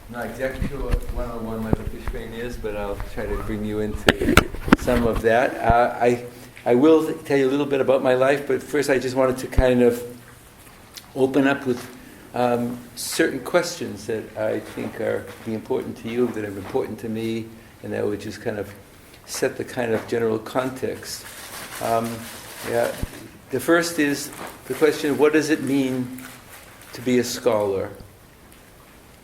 not exactly sure what one-on-one Michael Fishbane is, but I'll try to bring you into some of that. I will tell you a little bit about my life, but first I just wanted to kind of open up with certain questions that I think are be important to you, that are important to me, and that would just kind of set the kind of general context. The first is the question, what does it mean to be a scholar?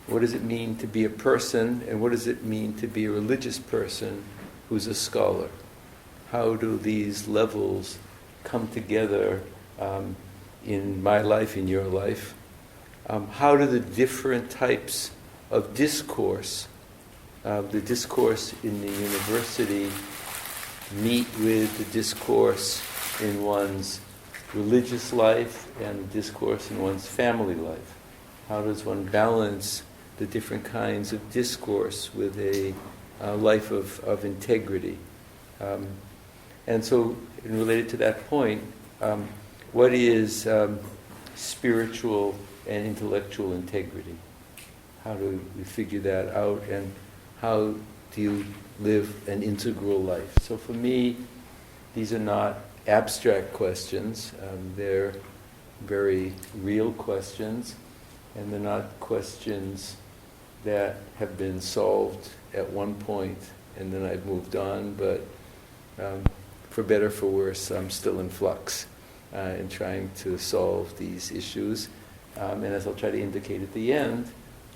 What does it mean to be a person, and what does it mean to be a religious person who's a scholar? How do these levels come together in my life, in your life? How do the different types of discourse, the discourse in the university, meet with the discourse in one's religious life and the discourse in one's family life? How does one balance the different kinds of discourse with a life of integrity? And so, related to that point, what is spiritual and intellectual integrity? How do we figure that out, and how do you live an integral life? So for me, these are not abstract questions. They're very real questions, and they're not questions that have been solved at one point and then I've moved on, but for better, for worse, I'm still in flux in trying to solve these issues. And as I'll try to indicate at the end,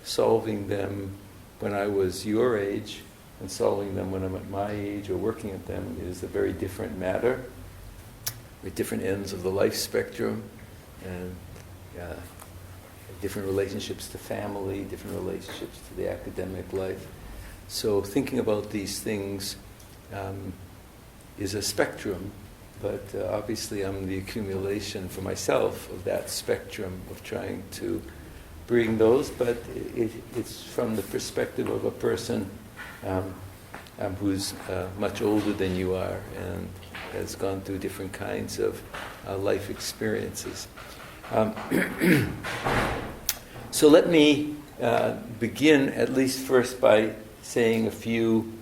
solving them when I was your age and solving them when I'm at my age or working at them is a very different matter, at different ends of the life spectrum, and different relationships to family, different relationships to the academic life. So thinking about these things is a spectrum, but obviously I'm the accumulation for myself of that spectrum of trying to bring those, but it's from the perspective of a person who's much older than you are and has gone through different kinds of life experiences. So let me begin at least first by saying a few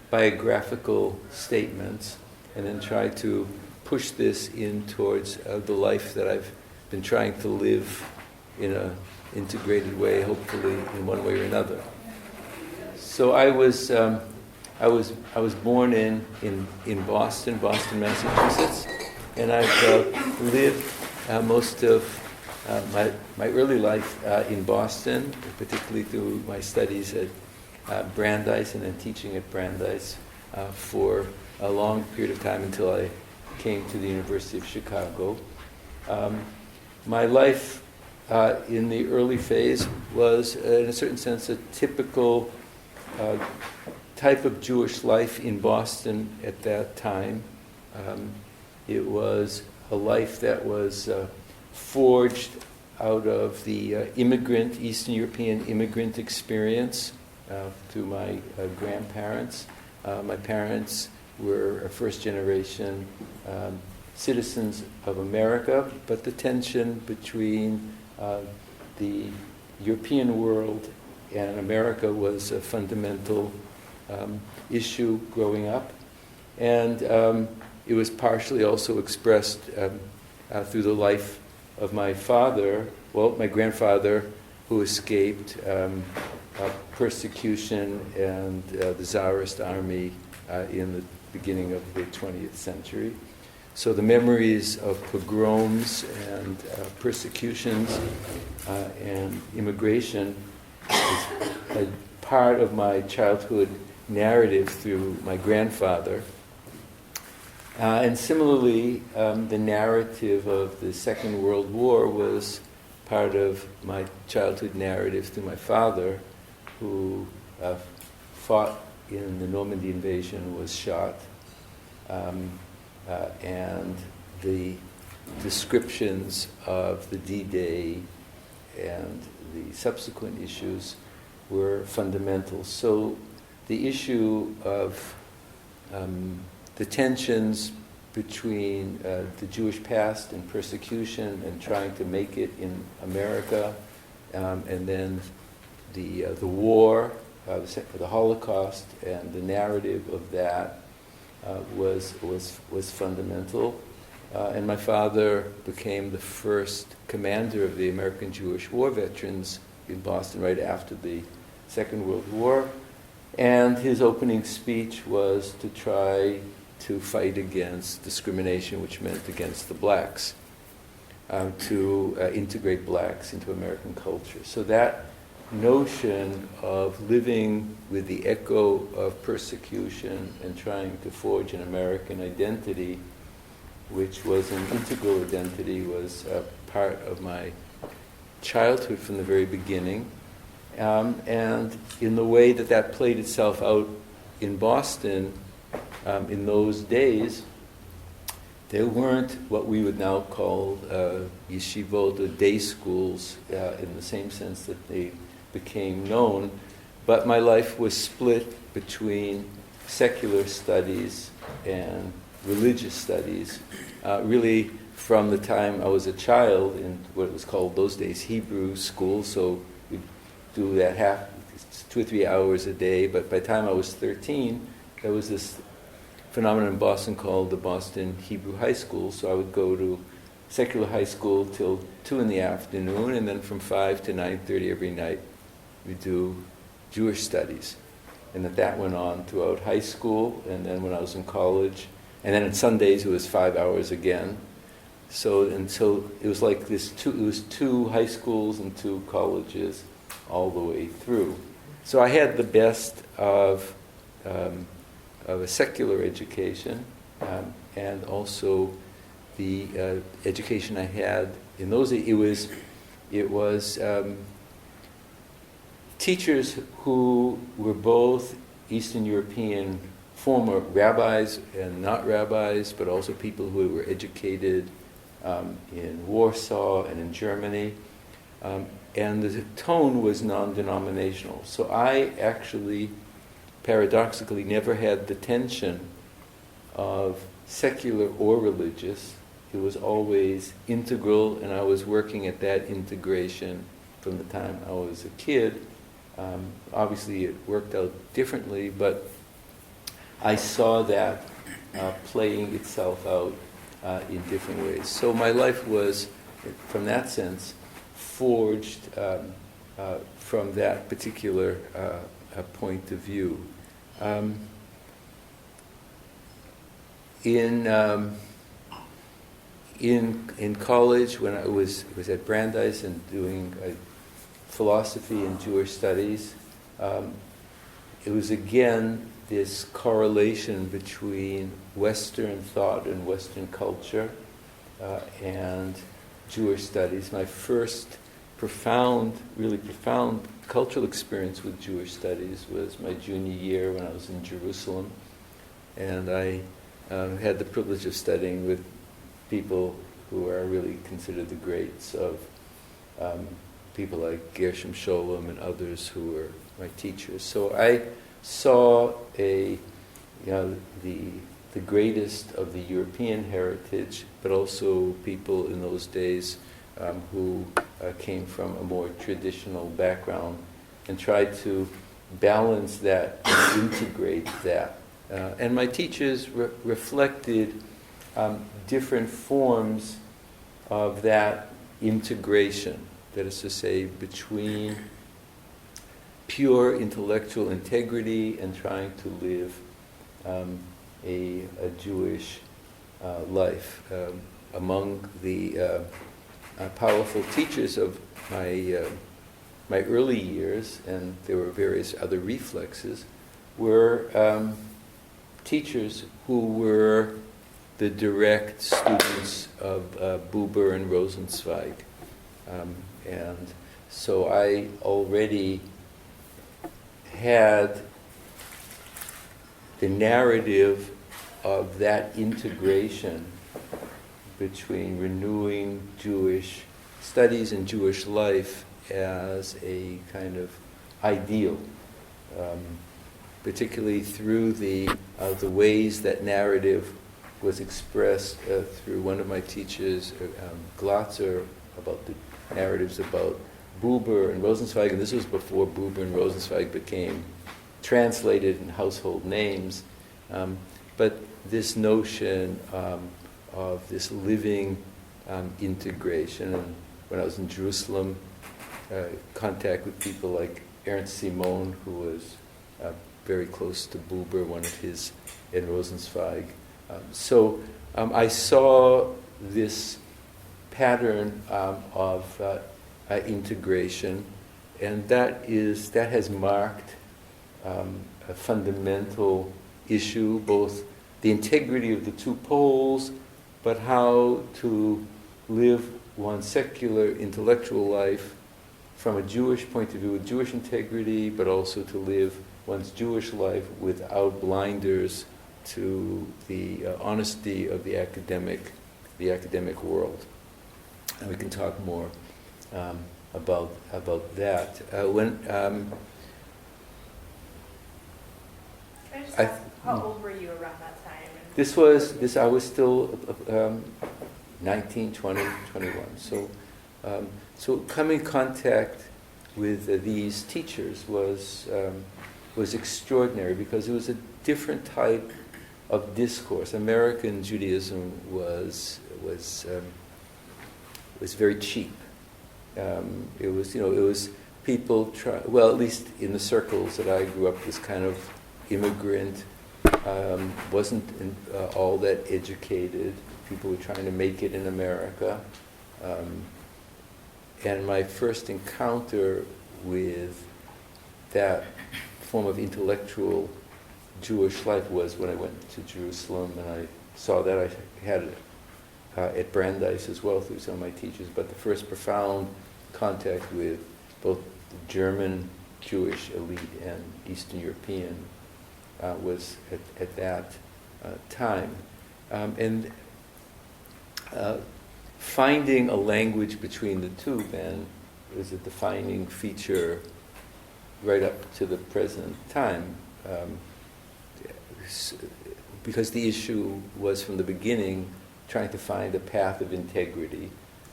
biographical statements and then try to push this in towards the life that I've been trying to live in an integrated way, hopefully in one way or another. So I was born in Boston, Massachusetts, and I've lived most of my early life in Boston, particularly through my studies at Brandeis and then teaching at Brandeis for a long period of time until I came to the University of Chicago. My life in the early phase was, in a certain sense, a typical type of Jewish life in Boston at that time. It was a life that was forged out of the Eastern European immigrant experience through my grandparents. My parents were first generation citizens of America, but the tension between the European world and America was a fundamental issue growing up. And it was partially also expressed through the life of my father, my grandfather, who escaped persecution and the Tsarist army in the beginning of the 20th century. So the memories of pogroms and persecutions and immigration is a part of my childhood narrative through my grandfather. And similarly, the narrative of the Second World War was part of my childhood narrative through my father, who fought in the Normandy invasion, was shot, and the descriptions of the D-Day and the subsequent issues were fundamental. So the issue of the tensions between the Jewish past and persecution and trying to make it in America, and then the war, the Holocaust, and the narrative of that was fundamental. And my father became the first commander of the American Jewish War veterans in Boston right after the Second World War. And his opening speech was to try to fight against discrimination, which meant against the blacks, to integrate blacks into American culture. So that notion of living with the echo of persecution and trying to forge an American identity, which was an integral identity, was part of my childhood from the very beginning. And in the way that played itself out in Boston, in those days, there weren't what we would now call yeshivot, or day schools, in the same sense that they became known, but my life was split between secular studies and religious studies, really from the time I was a child in what was called those days Hebrew school, so we'd do that 2 or 3 hours a day, but by the time I was 13, there was this phenomenon in Boston called the Boston Hebrew High School, so I would go to secular high school till 2 in the afternoon, and then from 5 to 9:30 every night we do Jewish studies. And that went on throughout high school, and then when I was in college, and then on Sundays it was 5 hours again. So it was like this. It was 2 high schools and 2 colleges all the way through. So I had the best of a secular education, and also the education I had in those days. It was teachers who were both Eastern European former rabbis and not rabbis, but also people who were educated in Warsaw and in Germany. And the tone was non-denominational. So I actually, paradoxically, never had the tension of secular or religious. It was always integral, and I was working at that integration from the time I was a kid. Obviously it worked out differently, but I saw that playing itself out in different ways. So my life was, from that sense, forged from that particular point of view. In college, when I was at Brandeis and doing philosophy and Jewish studies, it was again this correlation between Western thought and Western culture and Jewish studies. My first really profound cultural experience with Jewish studies was my junior year when I was in Jerusalem, and I had the privilege of studying with people who are really considered the greats of people like Gershom Scholem and others who were my teachers. So I saw the greatest of the European heritage, but also people in those days who came from a more traditional background, and tried to balance that and integrate that. And my teachers reflected different forms of that integration, that is to say, between pure intellectual integrity and trying to live a Jewish life. Among the powerful teachers of my early years, and there were various other reflexes, were teachers who were the direct students of Buber and Rosenzweig. And so I already had the narrative of that integration between renewing Jewish studies and Jewish life as a kind of ideal, particularly through the ways that narrative was expressed through one of my teachers, Glatzer, about the narratives about Buber and Rosenzweig, and this was before Buber and Rosenzweig became translated in household names, but this notion of this living integration. And when I was in Jerusalem, contact with people like Ernst Simon, who was very close to Buber, one of his, and Rosenzweig. So I saw this pattern of integration, and that has marked a fundamental issue, both the integrity of the two poles, but how to live one's secular intellectual life from a Jewish point of view with Jewish integrity, but also to live one's Jewish life without blinders to the honesty of the academic world. And we can talk more about that. Can I just ask, how old were you around that time? I was still 19, 20, 21. So coming in contact with these teachers was extraordinary, because it was a different type of discourse. American Judaism was very cheap. It was people at least in the circles that I grew up, this kind of immigrant, wasn't all that educated. People were trying to make it in America. And my first encounter with that form of intellectual Jewish life was when I went to Jerusalem, and I saw that. I had it at Brandeis as well through some of my teachers, but the first profound contact with both the German Jewish elite and Eastern European was at that time. And finding a language between the two then is a defining feature right up to the present time, because the issue was from the beginning trying to find a path of integrity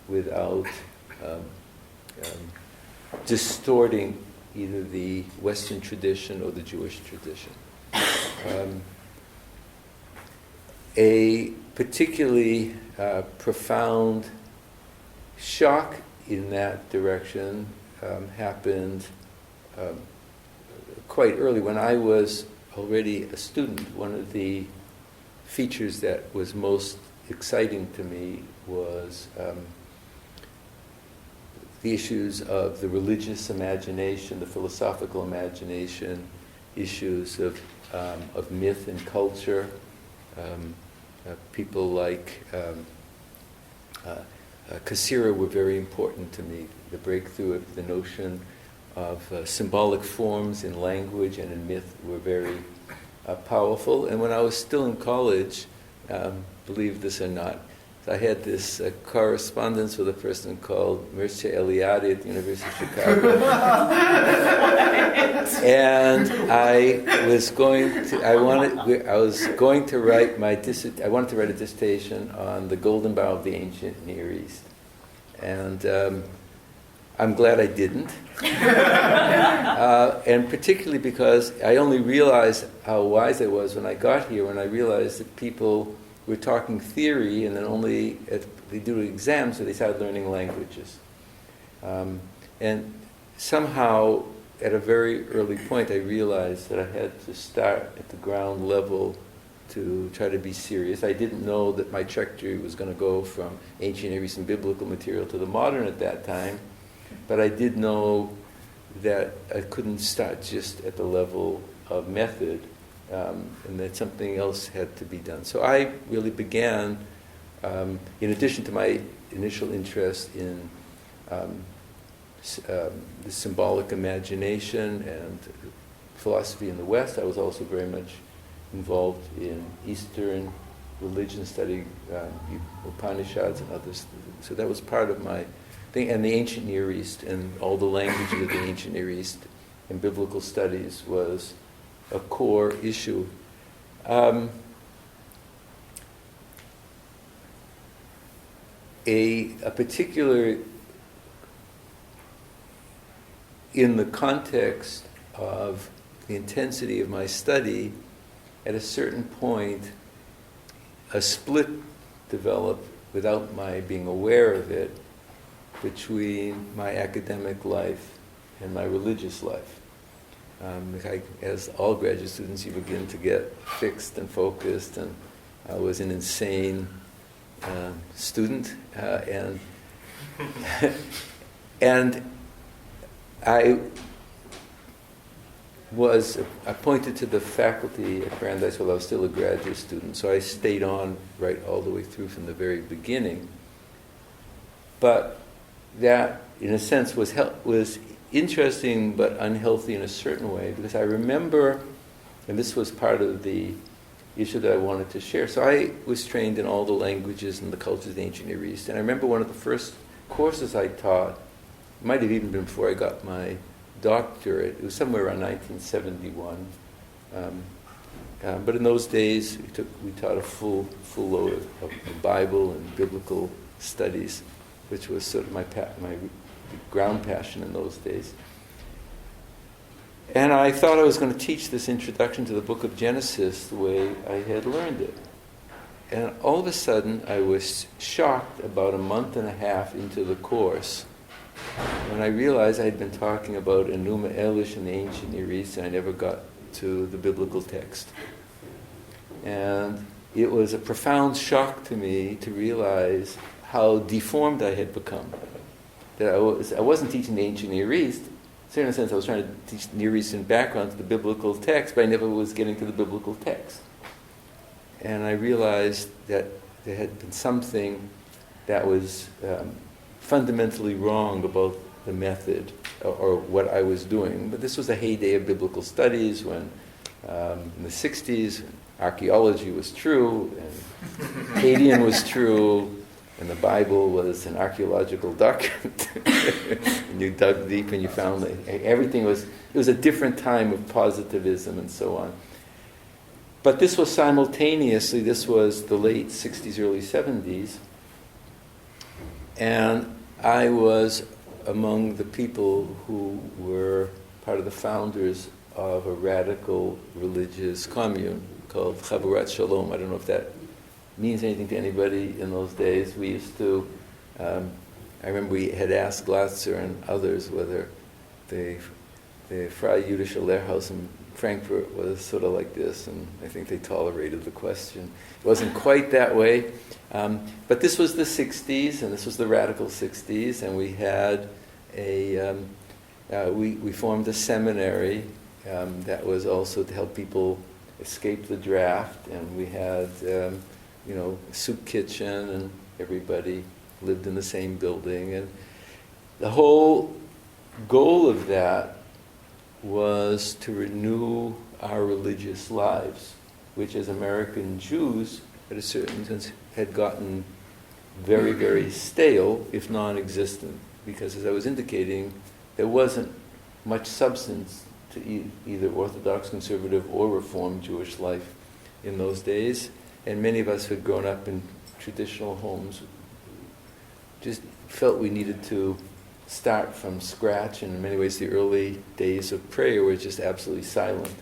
without distorting either the Western tradition or the Jewish tradition. A particularly profound shock in that direction happened quite early. When I was already a student, one of the features that was most exciting to me was the issues of the religious imagination, the philosophical imagination, issues of myth and culture. People like Cassira were very important to me. The breakthrough of the notion of symbolic forms in language and in myth were very powerful. And when I was still in college, believe this or not, I had this correspondence with a person called Mircea Eliade at the University of Chicago. And I wanted to write a dissertation on the Golden Bough of the ancient Near East. And I'm glad I didn't. And particularly because I only realized how wise I was when I got here, when I realized that people were talking theory, and then only they do exams, so they started learning languages. And somehow, at a very early point, I realized that I had to start at the ground level to try to be serious. I didn't know that my trajectory was going to go from ancient Near Eastern biblical material to the modern at that time, but I did know that I couldn't start just at the level of method, and that something else had to be done. So I really began, in addition to my initial interest in the symbolic imagination and philosophy in the West, I was also very much involved in Eastern religion, studying Upanishads and others. So that was part of my thing. And the ancient Near East and all the languages of the ancient Near East and biblical studies was a core issue. A particular in the context of the intensity of my study, at a certain point, a split developed without my being aware of it between my academic life and my religious life. As all graduate students, you begin to get fixed and focused, and I was an insane student, and and I was appointed to the faculty at Brandeis while I was still a graduate student, so I stayed on right all the way through from the very beginning. But that, in a sense, was interesting but unhealthy in a certain way, because I remember, and this was part of the issue that I wanted to share. So I was trained in all the languages and the cultures of the ancient Near East, and I remember one of the first courses I taught, might have even been before I got my doctorate. It was somewhere around 1971. But in those days, we taught a full load of Bible and biblical studies, which was sort of my ground passion in those days. And I thought I was going to teach this introduction to the book of Genesis the way I had learned it. And all of a sudden, I was shocked about a month and a half into the course when I realized I had been talking about Enuma Elish in the ancient Near East, and I never got to the biblical text. And it was a profound shock to me to realize how deformed I had become. That I wasn't teaching the ancient Near East. In a sense, I was trying to teach Near Eastern background to the biblical text, but I never was getting to the biblical text. And I realized that there had been something that was fundamentally wrong about the method or what I was doing. But this was a heyday of biblical studies when, in the 60s, archaeology was true, and Akkadian was true, and the Bible was an archaeological document. And you dug deep and you found that everything it was a different time of positivism and so on. But this was simultaneously, this was the late 60s, early 70s, and I was among the people who were part of the founders of a radical religious commune called Chavurat Shalom. I don't know if that means anything to anybody in those days. We used to, I remember we had asked Glatzer and others whether the Freie Jüdische Lehrhaus in Frankfurt was sort of like this, and I think they tolerated the question. It wasn't quite that way, but this was the 60s, and this was the radical 60s, and we had we formed a seminary that was also to help people escape the draft, and we had a soup kitchen, and everybody lived in the same building, and the whole goal of that was to renew our religious lives, which as American Jews, at a certain sense, had gotten very, very stale, if non-existent, because as I was indicating, there wasn't much substance to either Orthodox, Conservative, or Reformed Jewish life in those days, and many of us who had grown up in traditional homes just felt we needed to start from scratch, and in many ways the early days of prayer were just absolutely silent.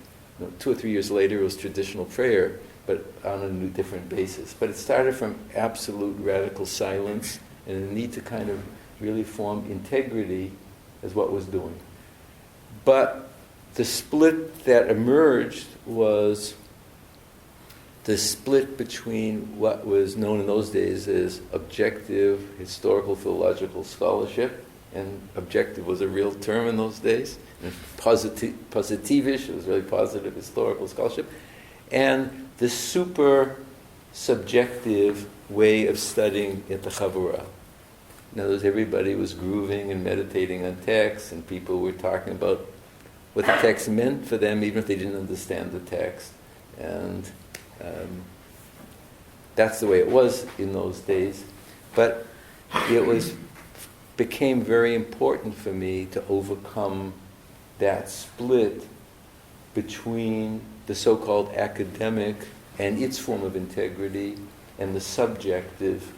2 or 3 years later it was traditional prayer, but on a new different basis. But it started from absolute radical silence and a need to kind of really form integrity as what was doing. But the split that emerged was the split between what was known in those days as objective historical philological scholarship, and objective was a real term in those days, and positivish, it was really positive historical scholarship, and the super subjective way of studying at the Chavurah. In other words, everybody was grooving and meditating on text, and people were talking about what the text meant for them, even if they didn't understand the text. And that's the way it was in those days. But it became very important for me to overcome that split between the so-called academic and its form of integrity and the subjective,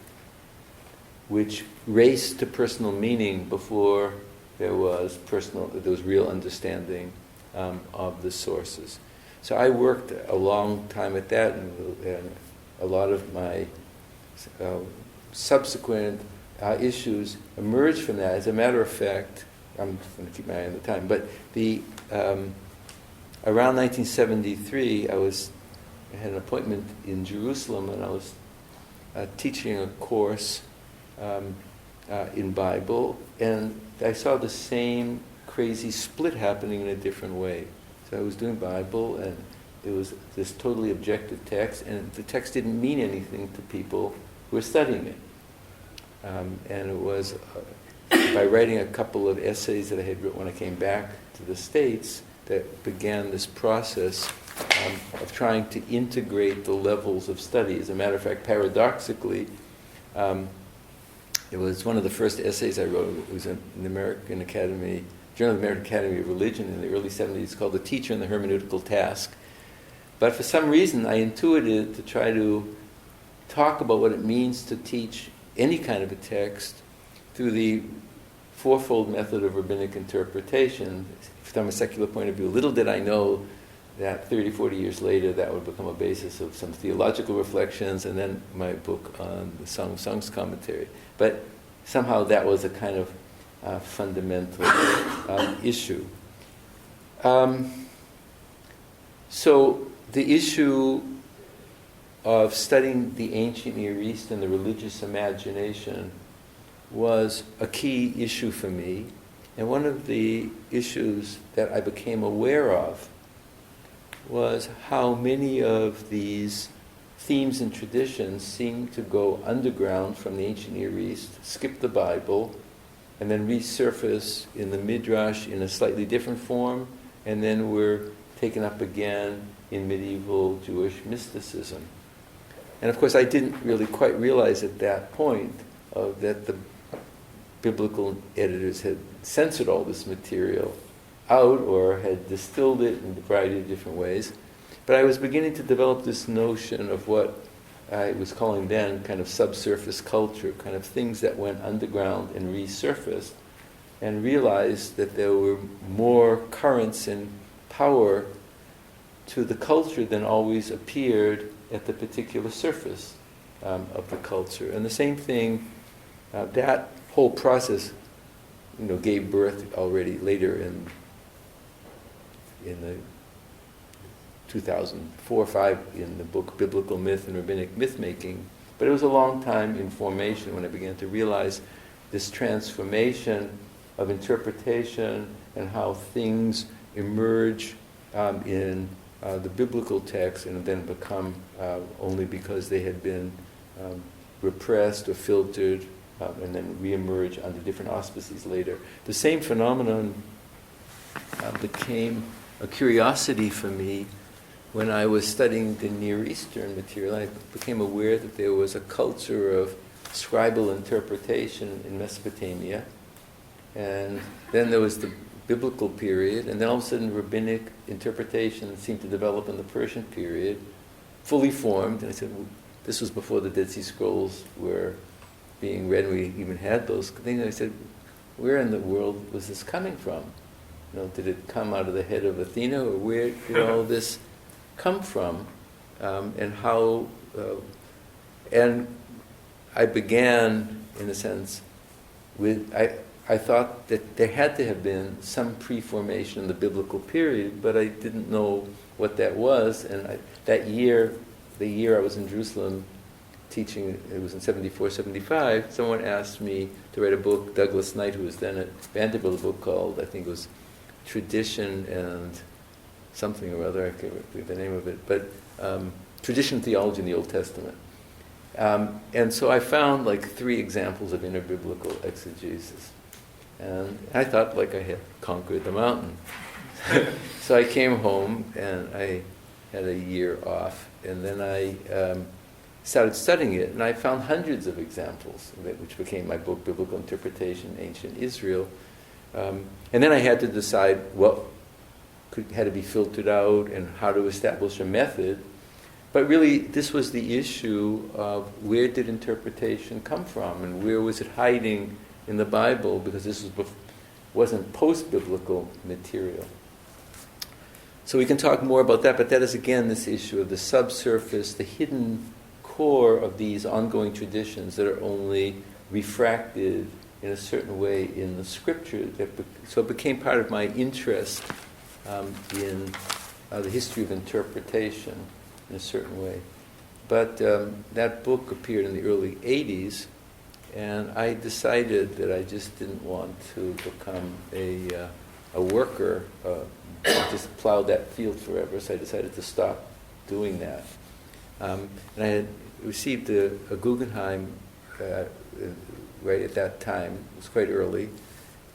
which raced to personal meaning before there was real understanding of the sources. So I worked a long time at that, and a lot of my subsequent issues emerged from that. As a matter of fact, I'm going to keep my eye on the time, but around 1973, I had an appointment in Jerusalem, and I was teaching a course in Bible, and I saw the same crazy split happening in a different way. So I was doing Bible, and it was this totally objective text, and the text didn't mean anything to people who were studying it. And it was by writing a couple of essays that I had written when I came back to the States that began this process of trying to integrate the levels of study. As a matter of fact, paradoxically, it was one of the first essays I wrote. It was in the American Academy, Journal of the American Academy of Religion in the early 70s, called The Teacher and the Hermeneutical Task. But for some reason, I intuited to try to talk about what it means to teach any kind of a text through the fourfold method of rabbinic interpretation. From a secular point of view, little did I know that 30, 40 years later that would become a basis of some theological reflections, and then my book on the Song of Songs commentary. But somehow that was a kind of fundamental issue. So the issue of studying the ancient Near East and the religious imagination was a key issue for me. And one of the issues that I became aware of was how many of these themes and traditions seem to go underground from the ancient Near East, skip the Bible, and then resurface in the Midrash in a slightly different form, and then were taken up again in medieval Jewish mysticism. And of course, I didn't really quite realize at that point that the biblical editors had censored all this material out or had distilled it in a variety of different ways. But I was beginning to develop this notion of what I was calling then kind of subsurface culture, kind of things that went underground and resurfaced, and realized that there were more currents and power to the culture than always appeared at the particular surface of the culture. And the same thing, that whole process, gave birth already later in the 2004 or 5 in the book Biblical Myth and Rabbinic Myth-Making. But it was a long time in formation when I began to realize this transformation of interpretation and how things emerge in the biblical text and then become only because they had been repressed or filtered and then reemerge under different auspices later. The same phenomenon became a curiosity for me when I was studying the Near Eastern material. I became aware that there was a culture of scribal interpretation in Mesopotamia, and then there was the biblical period, and then all of a sudden rabbinic interpretation seemed to develop in the Persian period, fully formed. And I said, well, this was before the Dead Sea Scrolls were being read, and we even had those things. And I said, where in the world was this coming from? Did it come out of the head of Athena, or where did all this come from? And how? And I began, in a sense, with I thought that there had to have been some pre-formation in the biblical period, but I didn't know what that was. And that year, the year I was in Jerusalem teaching, it was in 74, 75, someone asked me to write a book. Douglas Knight, who was then at Vanderbilt, a book called, I think it was Tradition and something or other, I can't remember the name of it, but Tradition and Theology in the Old Testament. And so I found like 3 examples of interbiblical exegesis. And I thought like I had conquered the mountain. So I came home and I had a year off, and then I started studying it, and I found hundreds of examples of it, which became my book, Biblical Interpretation, Ancient Israel. And then I had to decide what had to be filtered out and how to establish a method. But really, this was the issue of where did interpretation come from and where was it hiding in the Bible, because this was wasn't post-biblical material. So we can talk more about that, but that is again this issue of the subsurface, the hidden core of these ongoing traditions that are only refracted in a certain way in the scripture. So it became part of my interest in the history of interpretation in a certain way. But that book appeared in the early 80s, and I decided that I just didn't want to become a worker, just plow that field forever, so I decided to stop doing that. And I had received a Guggenheim right at that time. It was quite early.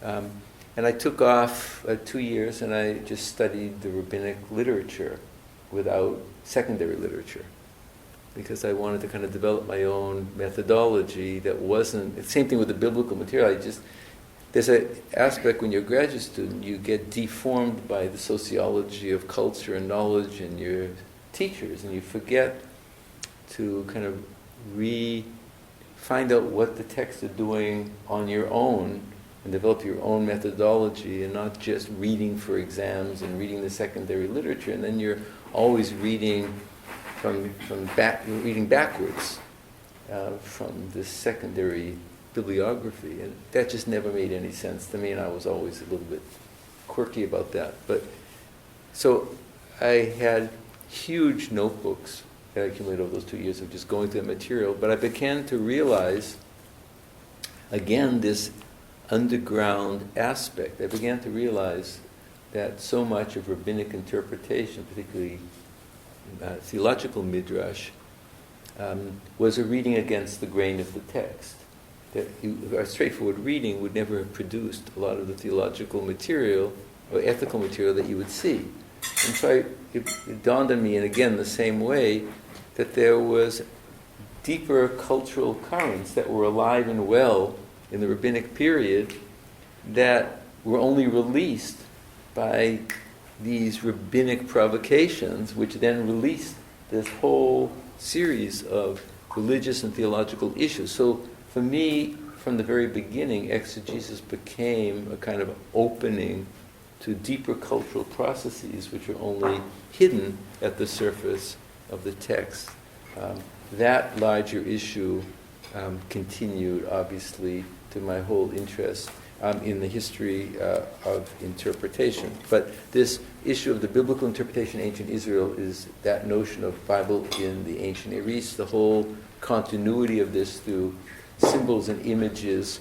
And I took off 2 years, and I just studied the rabbinic literature without secondary literature, because I wanted to kind of develop my own methodology that wasn't... Same thing with the biblical material. There's an aspect when you're a graduate student, you get deformed by the sociology of culture and knowledge and your teachers, and you forget to kind of find out what the texts are doing on your own and develop your own methodology, and not just reading for exams and reading the secondary literature, and then you're always reading reading backwards from this secondary bibliography, and that just never made any sense to me, and I was always a little bit quirky about that. But so I had huge notebooks that I accumulated over those 2 years of just going through the material, but I began to realize, again, this underground aspect. I began to realize that so much of rabbinic interpretation, particularly theological midrash, was a reading against the grain of the text. That a straightforward reading would never have produced a lot of the theological material or ethical material that you would see. And so it dawned on me, and again the same way, that there was deeper cultural currents that were alive and well in the rabbinic period that were only released by these rabbinic provocations, which then released this whole series of religious and theological issues. So for me, from the very beginning, exegesis became a kind of opening to deeper cultural processes which are only hidden at the surface of the text. That larger issue continued, obviously, to my whole interest in the history of interpretation. But this issue of the biblical interpretation in ancient Israel is that notion of Bible in the ancient Near East, the whole continuity of this through symbols and images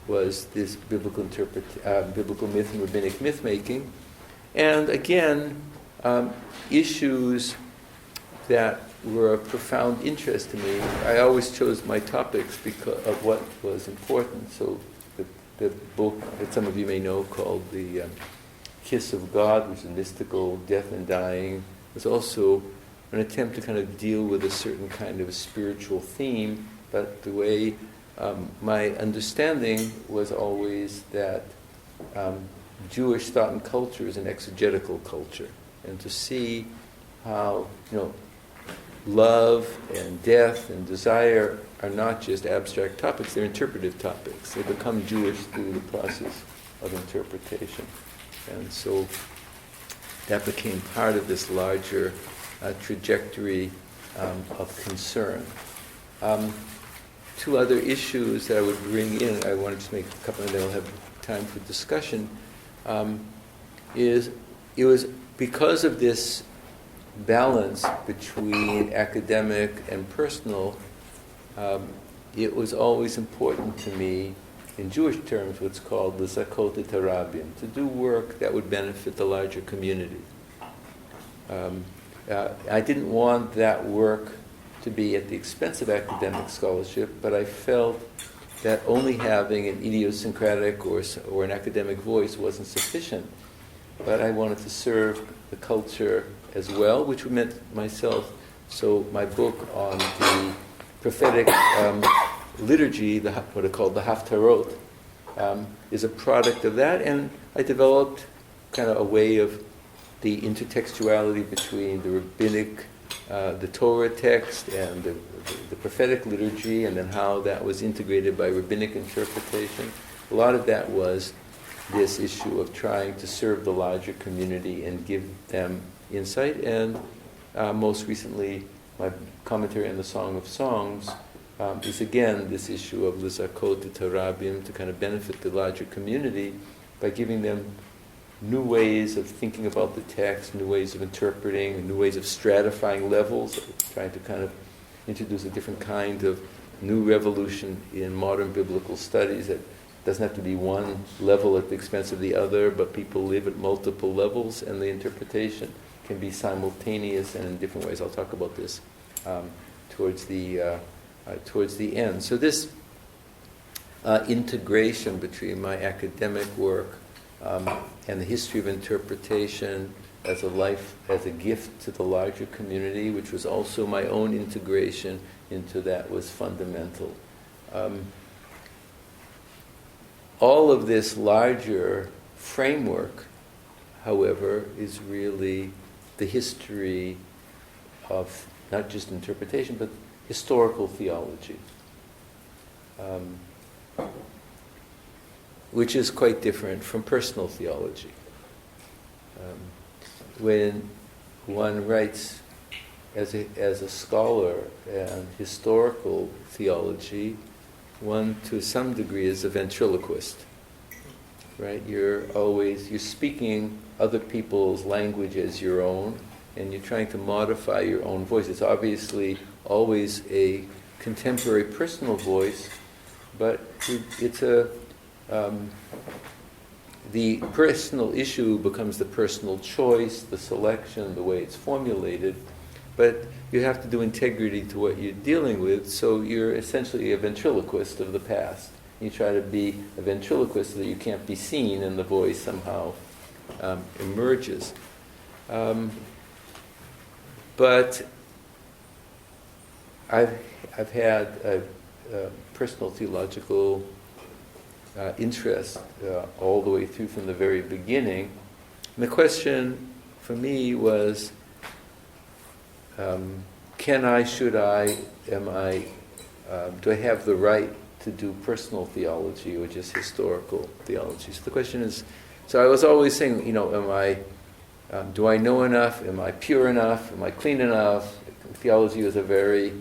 was this biblical myth and rabbinic myth-making. And again, issues that were of profound interest to me. I always chose my topics because of what was important. So the book that some of you may know called The Kiss of God, which is mystical death and dying, was also an attempt to kind of deal with a certain kind of spiritual theme, but the way my understanding was always that Jewish thought and culture is an exegetical culture, and to see how, love and death and desire are not just abstract topics, they're interpretive topics. They become Jewish through the process of interpretation. And so that became part of this larger trajectory of concern. Two other issues that I would bring in, I want to just make a couple, and then I'll have time for discussion, is it was because of this balance between academic and personal, it was always important to me, in Jewish terms, what's called the zakot et harabim, to do work that would benefit the larger community. I didn't want that work to be at the expense of academic scholarship, but I felt that only having an idiosyncratic or an academic voice wasn't sufficient. But I wanted to serve the culture as well, which meant myself. So my book on the prophetic liturgy, what are called the Haftarot, is a product of that, and I developed kind of a way of the intertextuality between the rabbinic, the Torah text and the prophetic liturgy, and then how that was integrated by rabbinic interpretation. a lot of that was this issue of trying to serve the larger community and give them insight. And most recently, my commentary on the Song of Songs is again this issue of Lizakot Tarabim, to kind of benefit the larger community by giving them new ways of thinking about the text, new ways of interpreting, new ways of stratifying levels, trying to kind of introduce a different kind of new revolution in modern biblical studies that doesn't have to be one level at the expense of the other, but people live at multiple levels, and the interpretation can be simultaneous and in different ways. I'll talk about this towards the end. So this integration between my academic work and the history of interpretation as a gift to the larger community, which was also my own integration into that, was fundamental. All of this larger framework, however, is really the history of not just interpretation, but historical theology, which is quite different from personal theology. When one writes as a scholar and historical theology, one to some degree is a ventriloquist, right? You're speaking other people's language as your own, and you're trying to modify your own voice. It's obviously always a contemporary personal voice, but the personal issue becomes the personal choice, the selection, the way it's formulated, but you have to do integrity to what you're dealing with, so you're essentially a ventriloquist of the past. You try to be a ventriloquist so that you can't be seen and the voice somehow emerges. But I've had a personal theological interest all the way through from the very beginning. And the question for me was, can I, should I, am I, do I have the right to do personal theology or just historical theology? So the question is, so I was always saying, am I, do I know enough? Am I pure enough? Am I clean enough? Theology is a very,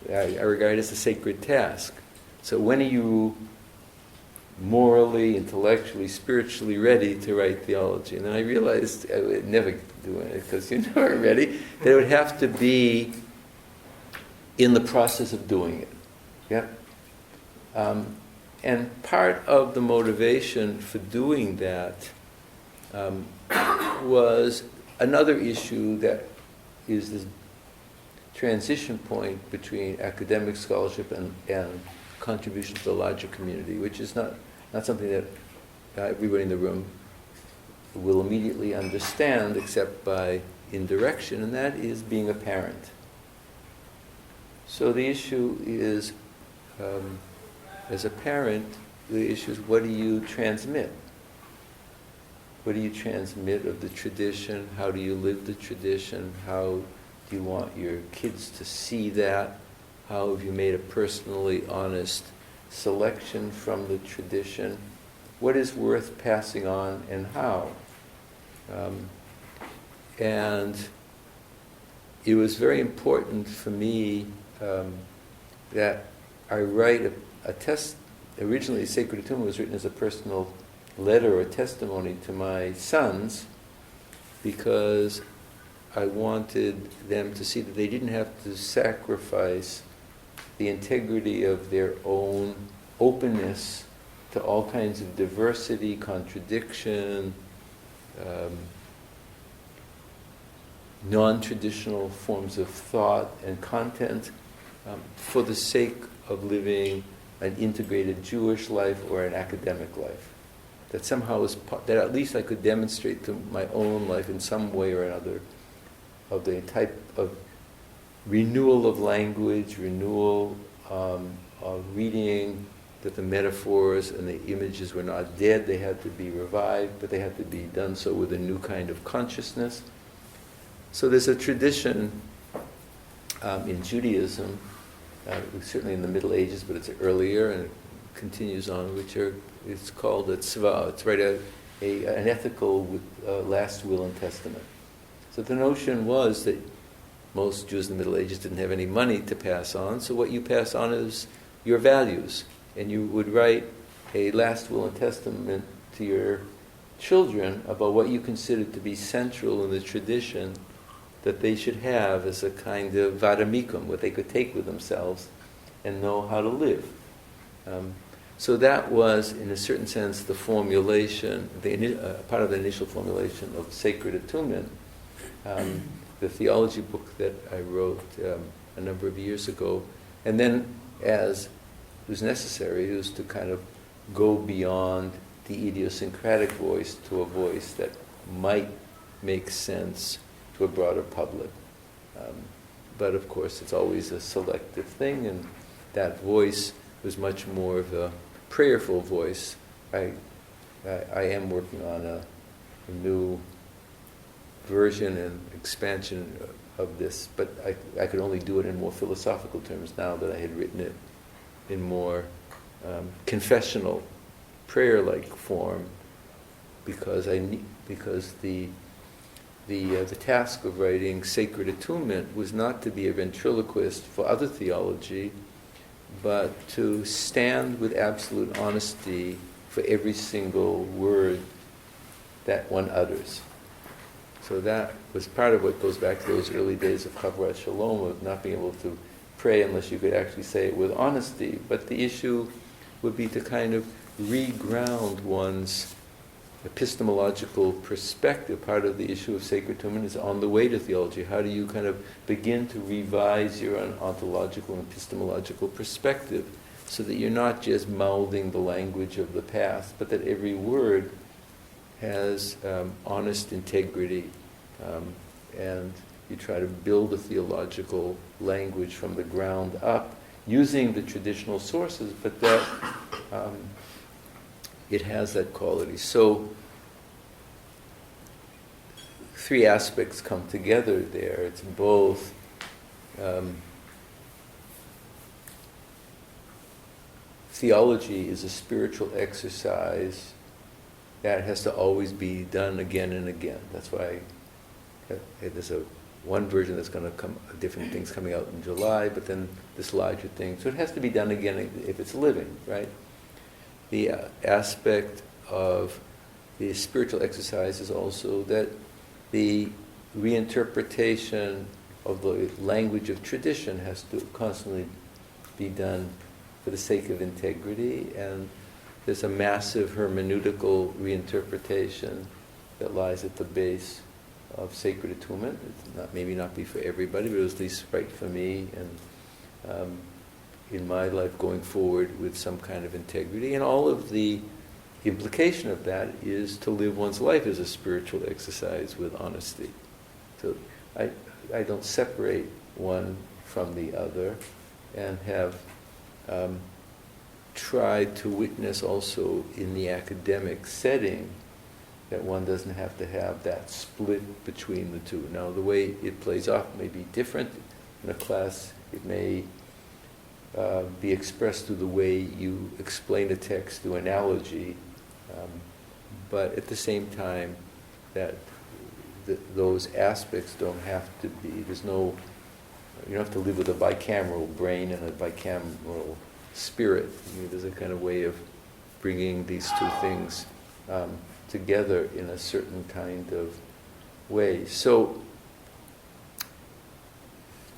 I regard it as a sacred task. So when are you morally, intellectually, spiritually ready to write theology? And then I realized I would never do it because you're never ready. That it would have to be in the process of doing it. Yeah. And part of the motivation for doing that was another issue that is this transition point between academic scholarship and contribution to the larger community, which is not something that everybody in the room will immediately understand except by indirection, and that is being a parent. So the issue is, as a parent, the issue is, what do you transmit? What do you transmit of the tradition? How do you live the tradition? How do you want your kids to see that? How have you made a personally honest selection from the tradition? What is worth passing on and how? And it was very important for me that I write a test. Originally, Sacred Atonement was written as a personal letter or testimony to my sons, because I wanted them to see that they didn't have to sacrifice the integrity of their own openness to all kinds of diversity, contradiction, non-traditional forms of thought and content, for the sake of living an integrated Jewish life or an academic life. That somehow that at least I could demonstrate to my own life in some way or another of the type of renewal of language, renewal of reading, that the metaphors and the images were not dead, they had to be revived, but they had to be done so with a new kind of consciousness. So there's a tradition in Judaism, certainly in the Middle Ages, but it's earlier, and continues on, it's called a tzva. It's an ethical last will and testament. So the notion was that most Jews in the Middle Ages didn't have any money to pass on, so what you pass on is your values. And you would write a last will and testament to your children about what you considered to be central in the tradition that they should have as a kind of vadamikum, what they could take with themselves and know how to live. So that was, in a certain sense, the formulation, part of the initial formulation of sacred attunement. The theology book that I wrote a number of years ago. And then, as was necessary, it was to kind of go beyond the idiosyncratic voice to a voice that might make sense to a broader public. But of course, it's always a selective thing, and that voice was much more of a prayerful voice. I am working on a new version and expansion of this, but I could only do it in more philosophical terms now that I had written it in more confessional, prayer-like form, because the task of writing sacred attunement was not to be a ventriloquist for other theology, but to stand with absolute honesty for every single word that one utters. So that was part of what goes back to those early days of Chavrat Shalom, of not being able to pray unless you could actually say it with honesty. But the issue would be to kind of reground one's epistemological perspective. Part of the issue of sacred attunement is on the way to theology. How do you kind of begin to revise your own ontological and epistemological perspective so that you're not just mouthing the language of the past, but that every word has honest integrity, and you try to build a theological language from the ground up using the traditional sources, but that it has that quality. So three aspects come together there. It's both theology is a spiritual exercise that has to always be done again and again. That's why there's one version that's going to come, different things coming out in July, but then this larger thing. So it has to be done again if it's living, right? The aspect of the spiritual exercise is also that the reinterpretation of the language of tradition has to constantly be done for the sake of integrity, and there's a massive hermeneutical reinterpretation that lies at the base of sacred attunement. It's maybe not be for everybody, but it was at least right for me, and in my life going forward with some kind of integrity. And all of the implication of that is to live one's life as a spiritual exercise with honesty. So I don't separate one from the other, and have tried to witness also in the academic setting that one doesn't have to have that split between the two. Now, the way it plays off may be different. In a class, it may be expressed through the way you explain a text through analogy, but at the same time, that those aspects don't have to be, you don't have to live with a bicameral brain and a bicameral spirit. There's a kind of way of bringing these two things together in a certain kind of way. So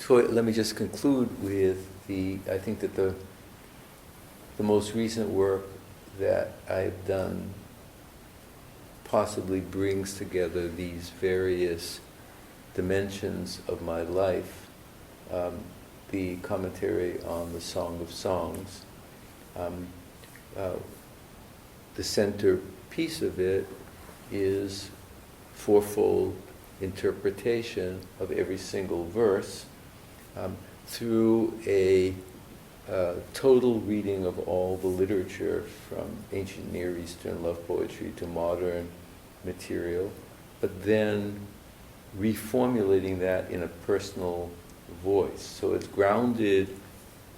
let me just conclude with I think that the most recent work that I've done possibly brings together these various dimensions of my life. The commentary on the Song of Songs. The center piece of it is fourfold interpretation of every single verse through a total reading of all the literature, from ancient Near Eastern love poetry to modern material, but then reformulating that in a personal voice. So it's grounded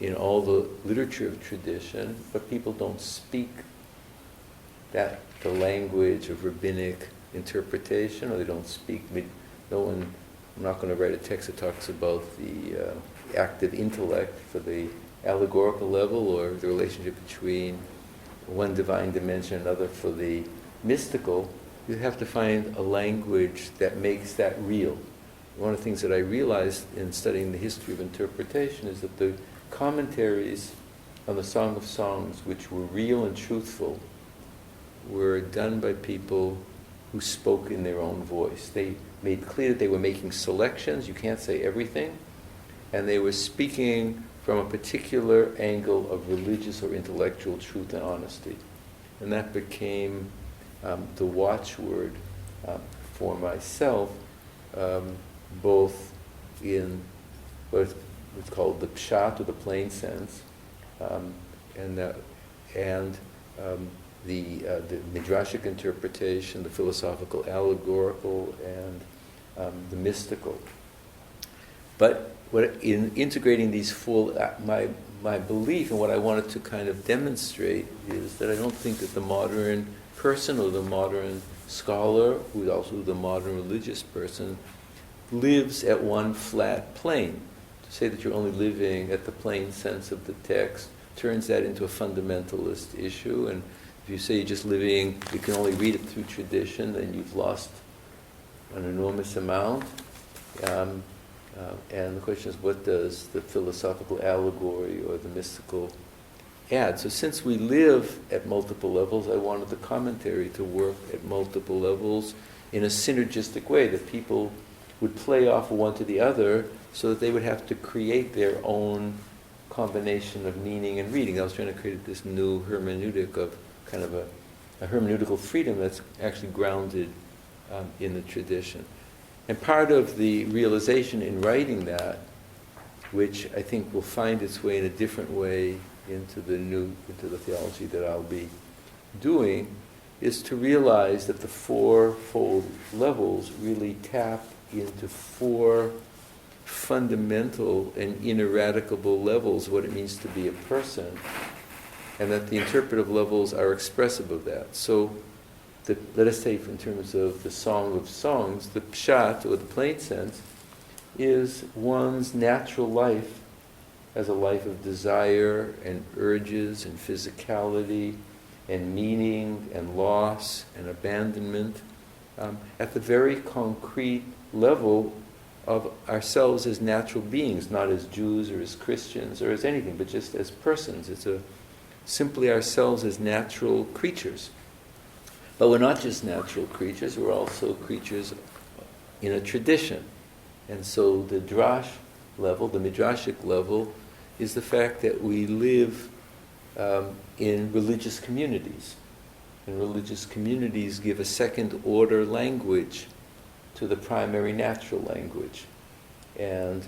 in all the literature of tradition, but people don't speak the language of rabbinic interpretation, or they don't speak. No one. I'm not going to write a text that talks about the active intellect for the allegorical level, or the relationship between one divine dimension and another for the mystical. You have to find a language that makes that real. One of the things that I realized in studying the history of interpretation is that the commentaries on the Song of Songs, which were real and truthful, were done by people who spoke in their own voice. They made clear that they were making selections. You can't say everything. And they were speaking from a particular angle of religious or intellectual truth and honesty. And that became the watchword for myself, both in what's called the pshat, or the plain sense, and the midrashic interpretation, the philosophical, allegorical, and the mystical. But in integrating these full, my belief and what I wanted to kind of demonstrate is that I don't think that the modern person or the modern scholar, who's also the modern religious person, lives at one flat plane. To say that you're only living at the plain sense of the text turns that into a fundamentalist issue. And if you say you're just living, you can only read it through tradition, then you've lost an enormous amount. And the question is, what does the philosophical allegory or the mystical add? So since we live at multiple levels, I wanted the commentary to work at multiple levels in a synergistic way, that people would play off one to the other so that they would have to create their own combination of meaning and reading. I was trying to create this new hermeneutic of kind of a hermeneutical freedom that's actually grounded in the tradition. And part of the realization in writing that, which I think will find its way in a different way into the theology that I'll be doing, is to realize that the fourfold levels really tap into four fundamental and ineradicable levels of what it means to be a person, and that the interpretive levels are expressive of that. So let us say, in terms of the Song of Songs, the pshat, or the plain sense, is one's natural life as a life of desire and urges and physicality and meaning and loss and abandonment, at the very concrete level of ourselves as natural beings, not as Jews or as Christians or as anything, but just as persons. It's simply ourselves as natural creatures. But we're not just natural creatures, we're also creatures in a tradition. And so the drash level, the midrashic level, is the fact that we live in religious communities. And religious communities give a second order language to the primary natural language. And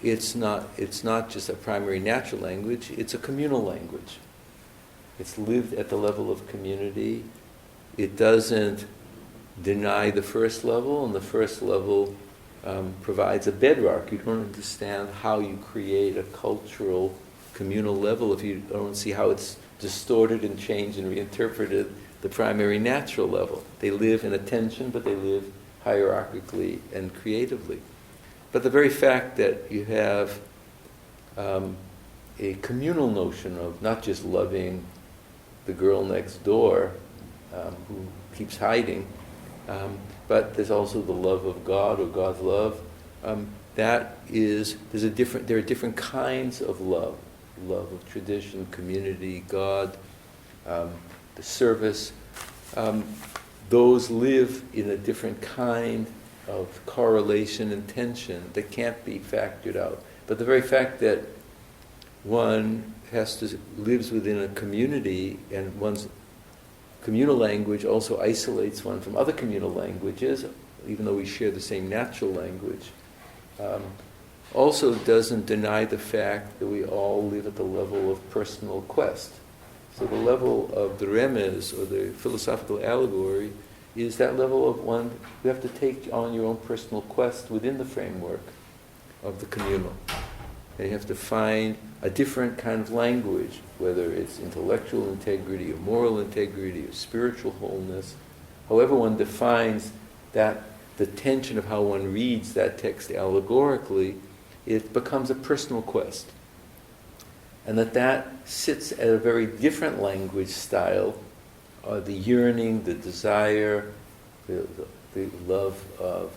it's not just a primary natural language, it's a communal language. It's lived at the level of community. It doesn't deny the first level, and the first level provides a bedrock. You don't understand how you create a cultural, communal level if you don't see how it's distorted and changed and reinterpreted the primary natural level. They live in a tension, but they live hierarchically and creatively. But the very fact that you have a communal notion of not just loving the girl next door who keeps hiding, but there's also the love of God, or God's love. There are different kinds of love of tradition, community, God, the service. Those live in a different kind of correlation and tension that can't be factored out. But the very fact that one lives within a community, and one's communal language also isolates one from other communal languages, even though we share the same natural language, also doesn't deny the fact that we all live at the level of personal quest. So the level of the remez, or the philosophical allegory, is that level of one, you have to take on your own personal quest within the framework of the communal. And you have to find a different kind of language, whether it's intellectual integrity or moral integrity or spiritual wholeness. However one defines that, the tension of how one reads that text allegorically, it becomes a personal quest. And that sits at a very different language style, the yearning, the desire, the love of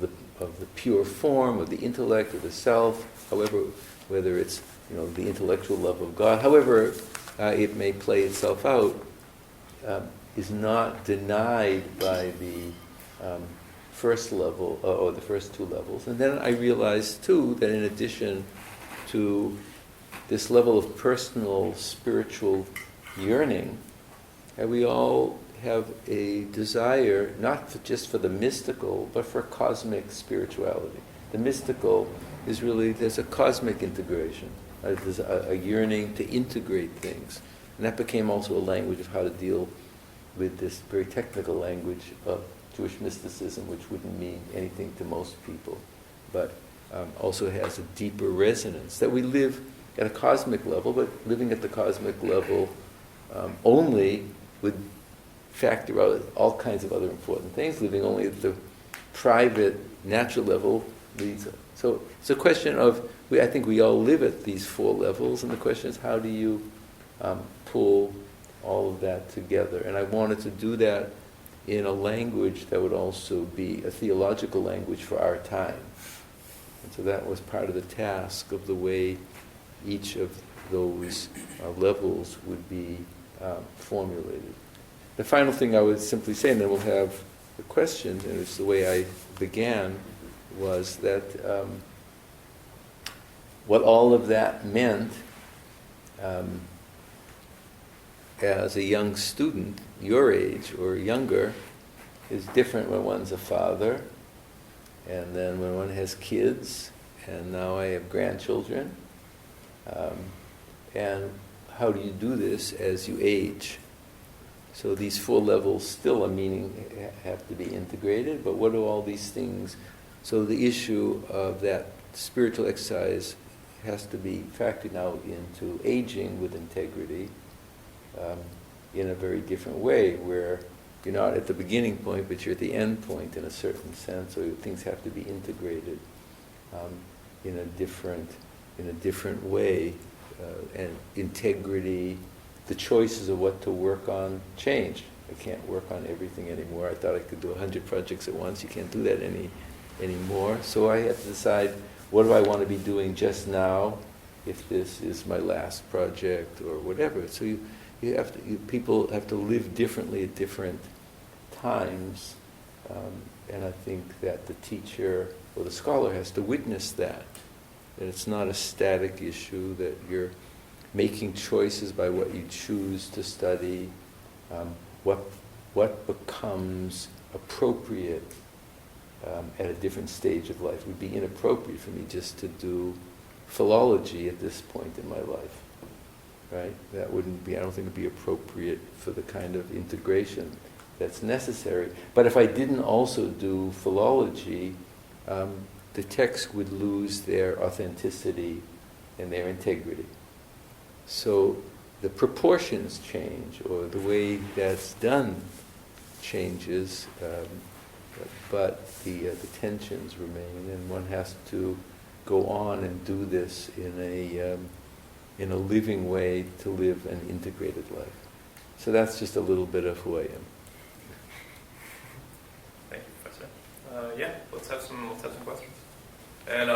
the pure form, of the intellect, of the self, however, whether it's the intellectual love of God, however it may play itself out, is not denied by the first level or the first two levels. And then I realized too that in addition to this level of personal spiritual yearning, we all have a desire, not just for the mystical, but for cosmic spirituality. The mystical is really, there's a cosmic integration. There's a yearning to integrate things. And that became also a language of how to deal with this very technical language of Jewish mysticism, which wouldn't mean anything to most people, but also has a deeper resonance. That we live at a cosmic level, but living at the cosmic level only would factor out all kinds of other important things. Living only at the private, natural level leads. So it's a question of, I think we all live at these four levels, and the question is, how do you pull all of that together? And I wanted to do that in a language that would also be a theological language for our time. And so that was part of the task of the way each of those levels would be formulated. The final thing I would simply say, and then we'll have the questions, and it's the way I began, was that what all of that meant as a young student, your age or younger, is different when one's a father, and then when one has kids, and now I have grandchildren. And how do you do this as you age? So these four levels still, have to be integrated, but what do all these things... So the issue of that spiritual exercise has to be factored out into aging with integrity in a very different way, where you're not at the beginning point, but you're at the end point in a certain sense, so things have to be integrated in a different way. And integrity, the choices of what to work on change. I can't work on everything anymore. I thought I could do 100 projects at once. You can't do that anymore. So I have to decide, what do I want to be doing just now, if this is my last project or whatever. So people have to live differently at different times, and I think that the teacher or the scholar has to witness that. That it's not a static issue, that you're making choices by what you choose to study, what becomes appropriate at a different stage of life. It would be inappropriate for me just to do philology at this point in my life, right? That wouldn't be, I don't think it would be appropriate for the kind of integration that's necessary. But if I didn't also do philology, the text would lose their authenticity and their integrity. So the proportions change, or the way that's done changes, but the tensions remain, and one has to go on and do this in a living way to live an integrated life. So that's just a little bit of who I am. Thank you, Professor. Yeah, let's have some questions. And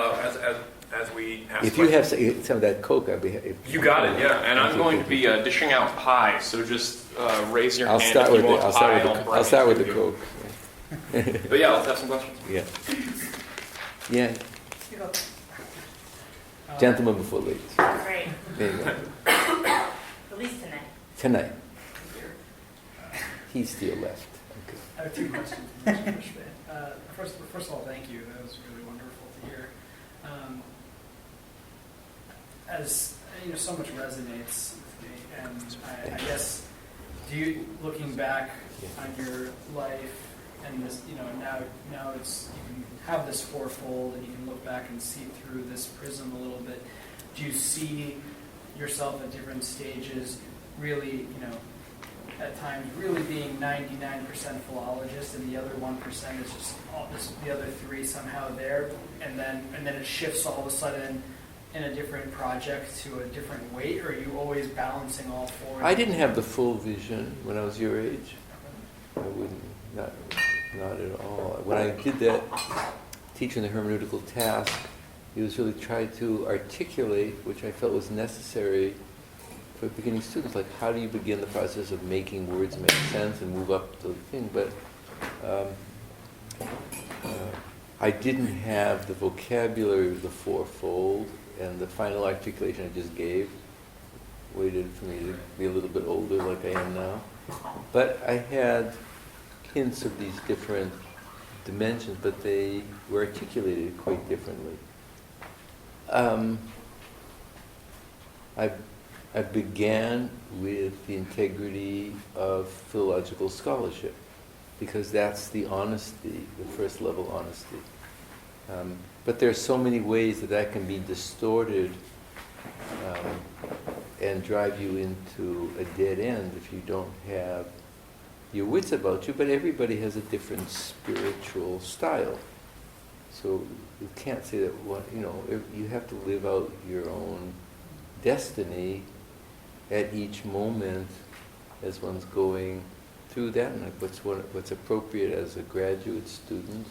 as we ask if you have some of that Coke, I'd be. You got it, yeah. And I'm going to be dishing out pie, so just raise your hand if you want pie. I'll start with the Coke. But yeah, let's have some questions. Yeah. Yeah. Gentlemen before ladies. Great. There you go. At least tonight. Tonight. He's to your left. Okay. I have two questions. First of all, thank you. That was really wonderful to hear. As so much resonates with me, and I guess, looking back on your life and this, now it's, you can have this fourfold, and you can look back and see through this prism a little bit. Do you see yourself at different stages, really, at times really being 99% philologist, and the other 1% is just the other 3 somehow there, and then it shifts all of a sudden in a different project to a different weight, or are you always balancing all 4? I didn't have the full vision when I was your age. I wouldn't, not at all. When I did that, teaching the hermeneutical task, it was really trying to articulate, which I felt was necessary for beginning students, like how do you begin the process of making words make sense and move up the thing. But I didn't have the vocabulary of the fourfold, and the final articulation I just gave waited for me to be a little bit older like I am now. But I had hints of these different dimensions, but they were articulated quite differently. I began with the integrity of philological scholarship, because that's the honesty, the first level honesty. But there are so many ways that can be distorted and drive you into a dead end if you don't have your wits about you. But everybody has a different spiritual style. So you can't say that, you have to live out your own destiny at each moment as one's going through that. And what's appropriate as a graduate student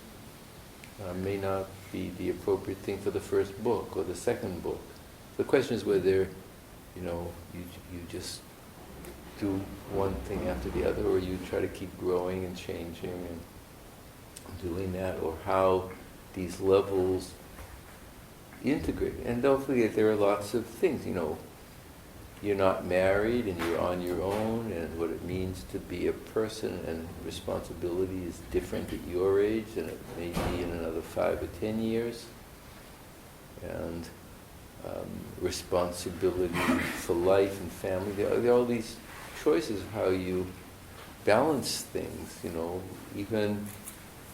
may not be the appropriate thing for the first book or the second book. The question is whether, you just do one thing after the other, or you try to keep growing and changing and doing that, or how these levels integrate. And don't forget, there are lots of things, you're not married and you're on your own, and what it means to be a person and responsibility is different at your age than it may be in another 5 or 10 years. And responsibility for life and family. There are all these choices of how you balance things, even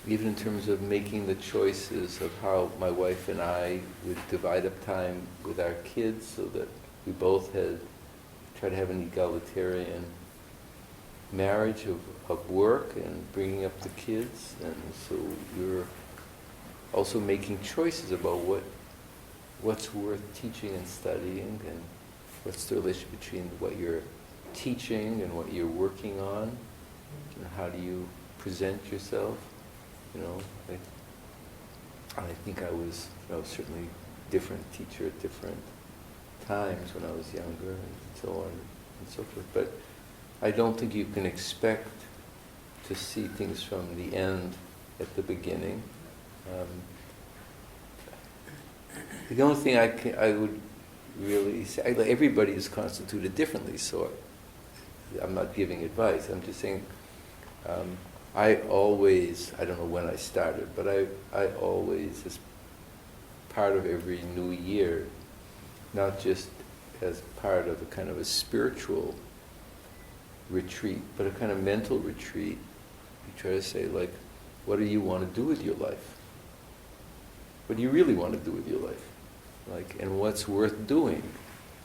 in terms of making the choices of how my wife and I would divide up time with our kids so that we both try to have an egalitarian marriage of work and bringing up the kids. And so you're also making choices about what's worth teaching and studying, and what's the relationship between what you're teaching and what you're working on, and how do you present yourself. I think I was certainly a different teacher at different times when I was younger, and so on and so forth. But I don't think you can expect to see things from the end at the beginning. The only thing I would really say, everybody is constituted differently, so I'm not giving advice. I'm just saying, I don't know when I started, but I always, as part of every new year, not just as part of a kind of a spiritual retreat, but a kind of mental retreat, you try to say, what do you want to do with your life? What do you really want to do with your life? And what's worth doing?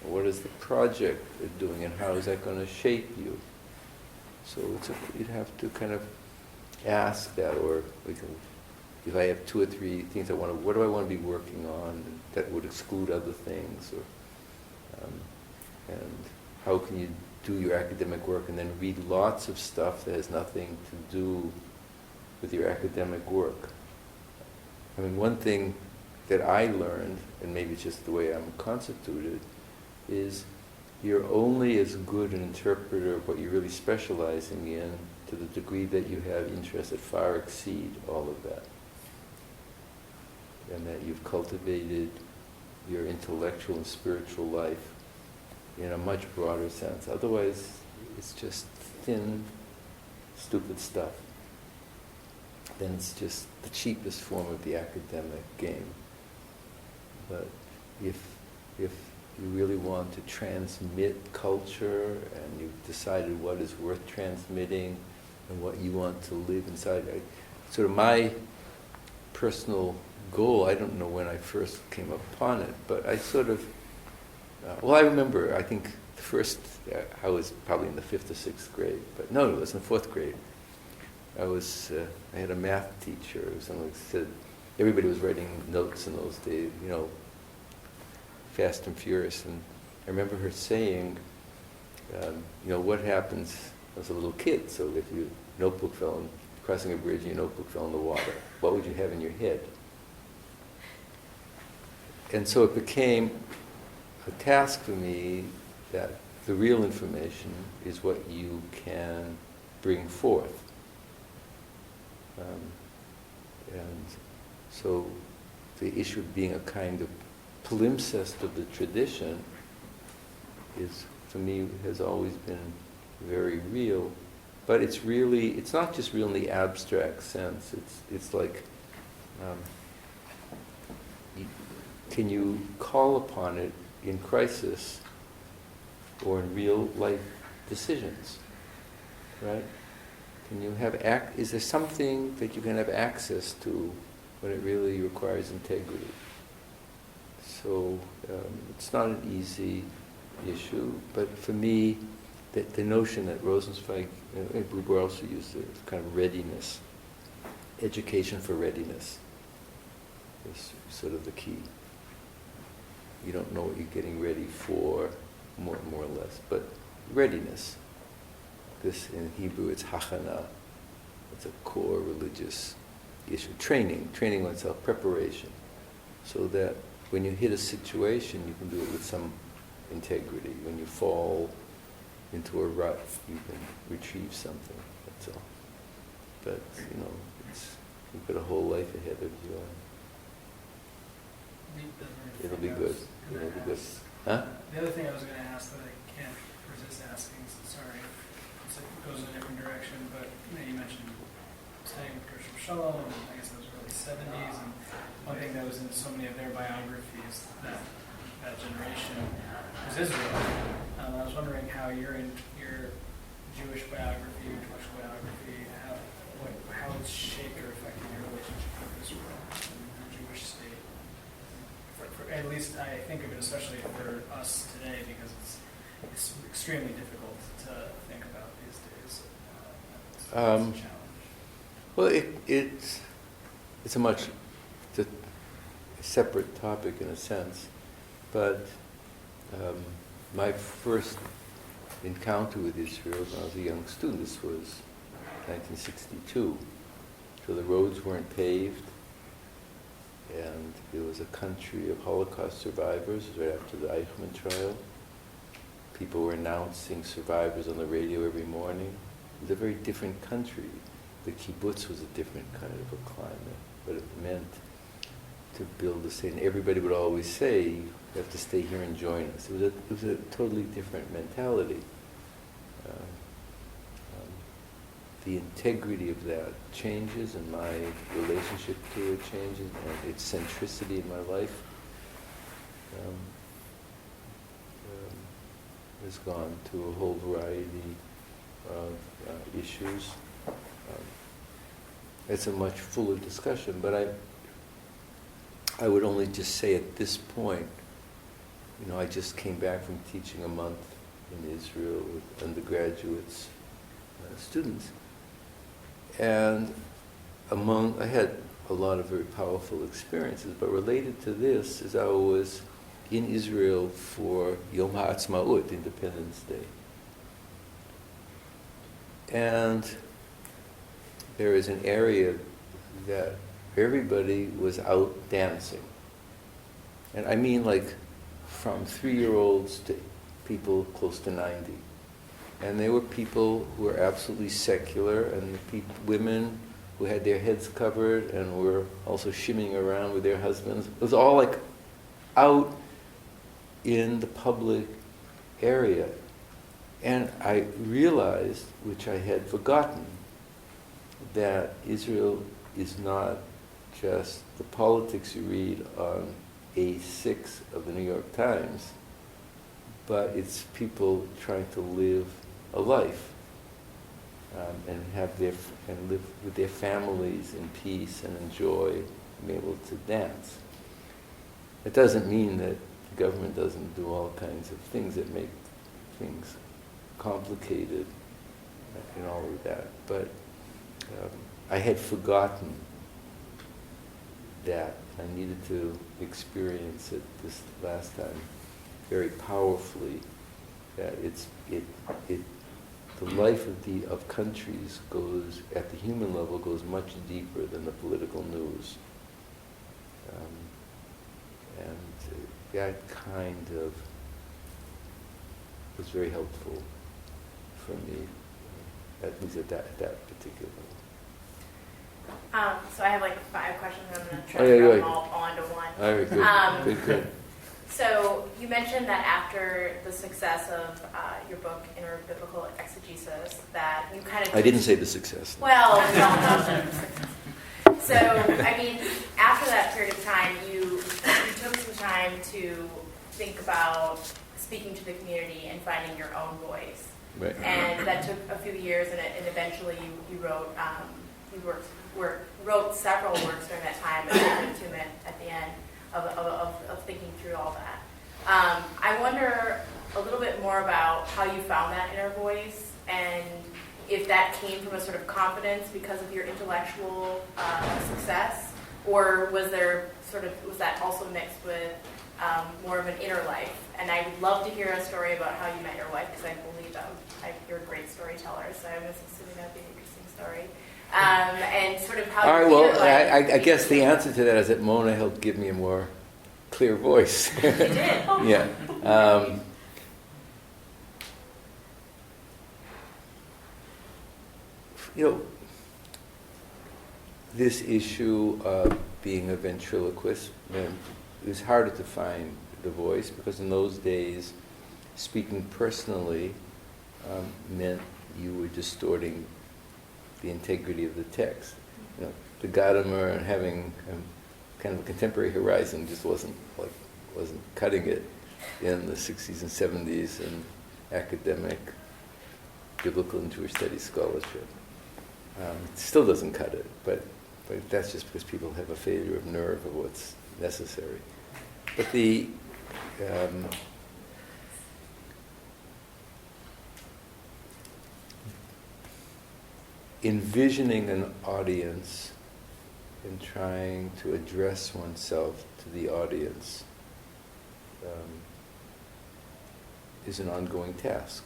What is the project of doing, and how is that going to shape you? So you'd have to kind of ask that, or if I have 2 or 3 things what do I want to be working on that would exclude other things, or and how can you do your academic work and then read lots of stuff that has nothing to do with your academic work. I mean, one thing that I learned, and maybe it's just the way I'm constituted, is you're only as good an interpreter of what you're really specializing in to the degree that you have interests that far exceed all of that. And that you've cultivated your intellectual and spiritual life in a much broader sense. Otherwise, it's just thin, stupid stuff. Then it's just the cheapest form of the academic game. But if you really want to transmit culture, and you've decided what is worth transmitting and what you want to live inside, sort of my personal goal. I don't know when I first came upon it, but I sort of, I remember, I think the first, I was probably in the 5th or 6th grade, but no, it was in the 4th grade. I had a math teacher who something said, everybody was writing notes in those days, fast and furious, and I remember her saying, what happens as a little kid, so if your notebook crossing a bridge and your notebook fell in the water, what would you have in your head? And so it became a task for me that the real information is what you can bring forth. And so the issue of being a kind of palimpsest of the tradition is, for me, has always been very real. But it's not just real in the abstract sense. It's like, can you call upon it in crisis or in real life decisions, right? Can you have is there something that you can have access to when it really requires integrity? So it's not an easy issue, but for me, the notion that Rosenzweig and Buber also used, the kind of readiness, education for readiness, is sort of the key. You don't know what you're getting ready for, more or less, but readiness. This, in Hebrew, it's hachana. It's a core religious issue. Training oneself, preparation, so that when you hit a situation, you can do it with some integrity. When you fall into a rut, you can retrieve something. That's all. But you've got a whole life ahead of you. It'll be good. It'll be good. Huh? The other thing I was going to ask that I can't resist asking, sorry, it goes in a different direction, but you mentioned studying with Gershom Shalom, and I guess it was early 70s, and one thing that was in so many of their biographies, that generation, was Israel. I was wondering how your Jewish biography, your Jewish biography, how it's shaped or affected your relationship with Israel and the Jewish state. At least I think of it especially for us today, because it's extremely difficult to think about these days. It's a challenge. Well, it's a separate topic in a sense, but my first encounter with Israel when I was a young student, this was 1962, so the roads weren't paved, and it was a country of Holocaust survivors. It was right after the Eichmann trial. People were announcing survivors on the radio every morning. It was a very different country. The kibbutz was a different kind of a climate, but it meant to build the state. And everybody would always say, you have to stay here and join us. It was a totally different mentality. The integrity of that changes, and my relationship to it changes, and its centricity in my life has gone to a whole variety of issues. It's a much fuller discussion, but I would only just say at this point, I just came back from teaching a month in Israel with undergraduates, students, and I had a lot of very powerful experiences, but related to this is I was in Israel for Yom HaAtzmaut, Independence Day. And there is an area that everybody was out dancing. And I mean like from 3-year-olds to people close to 90. And there were people who were absolutely secular, and women who had their heads covered and were also shimmying around with their husbands. It was all like out in the public area. And I realized, which I had forgotten, that Israel is not just the politics you read on A6 of the New York Times, but it's people trying to live a life. and and live with their families in peace and enjoy being able to dance. It doesn't mean that the government doesn't do all kinds of things that make things complicated and all of that, but I had forgotten that. I needed to experience it this last time very powerfully. That the life of countries goes at the human level goes much deeper than the political news, and that kind of was very helpful for me, at least at that particular level. So I have like 5 questions. I'm going to try Oh, to yeah, throw yeah. them all onto one. All right, good. So you mentioned that after the success of your book, Inner Biblical Exegesis, that you kind of... I didn't say the success. Well, we all know. So, I mean, after that period of time, you took some time to think about speaking to the community and finding your own voice. Right. And that took a few years, and eventually you wrote wrote several works during that time, and to it at the end of thinking through all that. I wonder a little bit more about how you found that inner voice, and if that came from a sort of confidence because of your intellectual success, or was that also mixed with more of an inner life? And I would love to hear a story about how you met your wife, because I believe you're a great storyteller, so I'm assuming that'd be an interesting story. And sort of how All right, you well, feel like I guess the answer to that is that Mona helped give me a more clear voice. you did. Yeah. This issue of being a ventriloquist, it was harder to find the voice, because in those days, speaking personally meant you were distorting the integrity of the text. The Gadamer and having kind of a contemporary horizon just wasn't cutting it in the 60s and 70s in academic biblical and Jewish studies scholarship. It still doesn't cut it, but that's just because people have a failure of nerve of what's necessary. But the envisioning an audience and trying to address oneself to the audience is an ongoing task.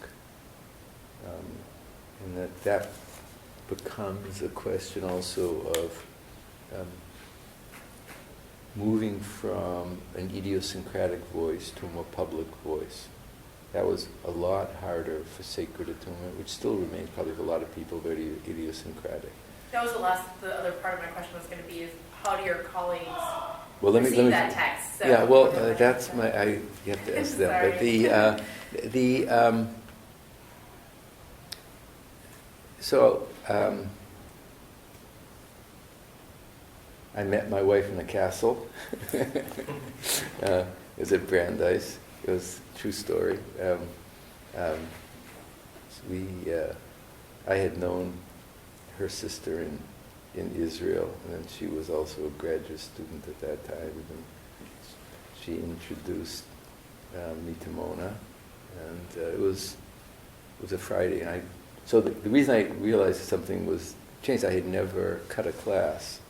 And that becomes a question also of moving from an idiosyncratic voice to a more public voice. That was a lot harder for sacred attunement, which still remains probably for a lot of people very idiosyncratic. That was the other part of my question was going to be is how do your colleagues receive that text? So yeah, well, that's you have to ask them. But I met my wife in a castle. It was at Brandeis. It was a true story. I had known her sister in Israel, and then she was also a graduate student at that time. And she introduced me to Mona, and it was a Friday. And so the reason I realized something was changed. I had never cut a class.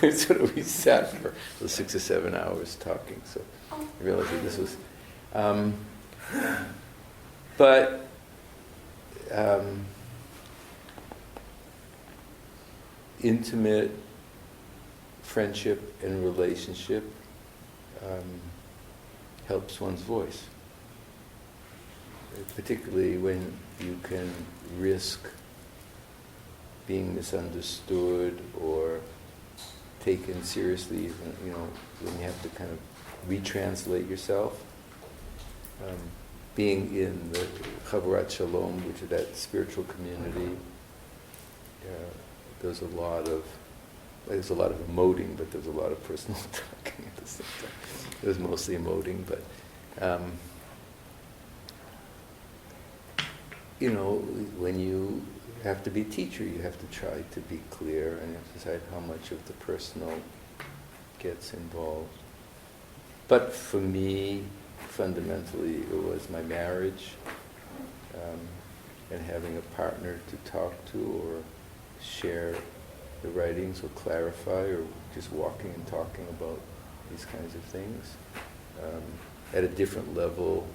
We sat for 6 or 7 hours talking. So I realized that this was, intimate friendship and relationship helps one's voice, particularly when you can risk being misunderstood or taken seriously, when you have to kind of retranslate yourself. Being in the Chavarat Shalom, which is that spiritual community, there's a lot of emoting, but there's a lot of personal talking at the same time. It was mostly emoting, but when you have to be a teacher. You have to try to be clear, and you have to decide how much of the personal gets involved. But for me, fundamentally, it was my marriage, and having a partner to talk to or share the writings or clarify, or just walking and talking about these kinds of things. At a different level,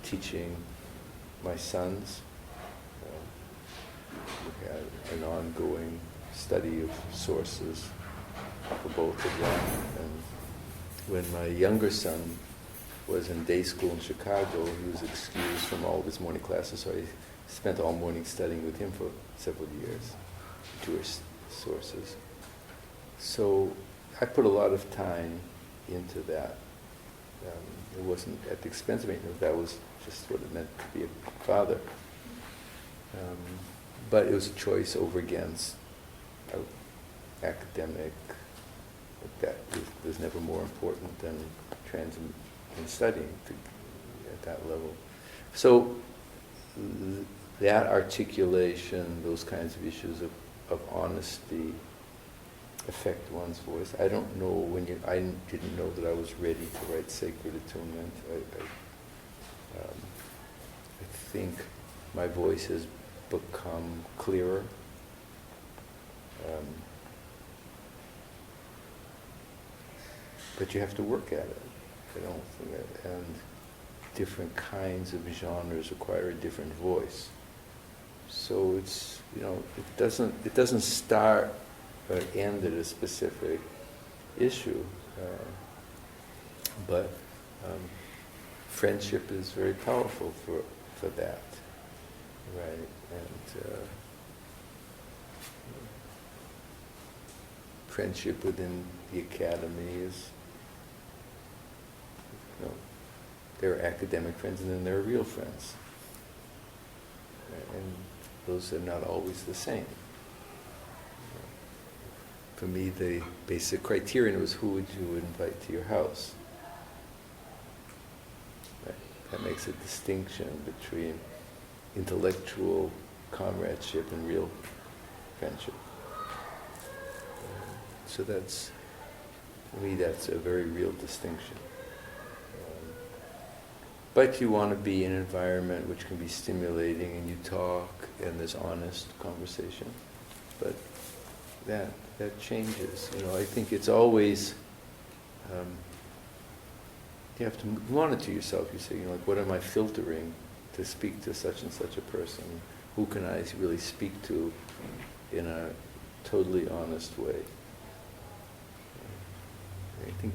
teaching my sons. We had an ongoing study of sources for both of them. And when my younger son was in day school in Chicago, he was excused from all of his morning classes, so I spent all morning studying with him for several years, Jewish sources. So I put a lot of time into that. It wasn't at the expense of anything, that was just what it meant to be a father. But it was a choice over against academic. That was never more important than and studying at that level. So that articulation, those kinds of issues of honesty affect one's voice. I don't know I didn't know that I was ready to write Sacred Atonement. I think my voice has become clearer. But you have to work at it. I don't think that, and different kinds of genres require a different voice. So it's, it doesn't start or end at a specific issue, but friendship is very powerful for that, right? And friendship within the academy is, there are academic friends and then there are real friends. And those are not always the same. For me, the basic criterion was who would you invite to your house. Right? That makes a distinction between intellectual comradeship and real friendship. So that's, for me, that's a very real distinction. But you want to be in an environment which can be stimulating, and you talk, and there's honest conversation. But that changes. I think it's always, you have to monitor yourself. You say, what am I filtering to speak to such and such a person? Who can I really speak to in a totally honest way? I think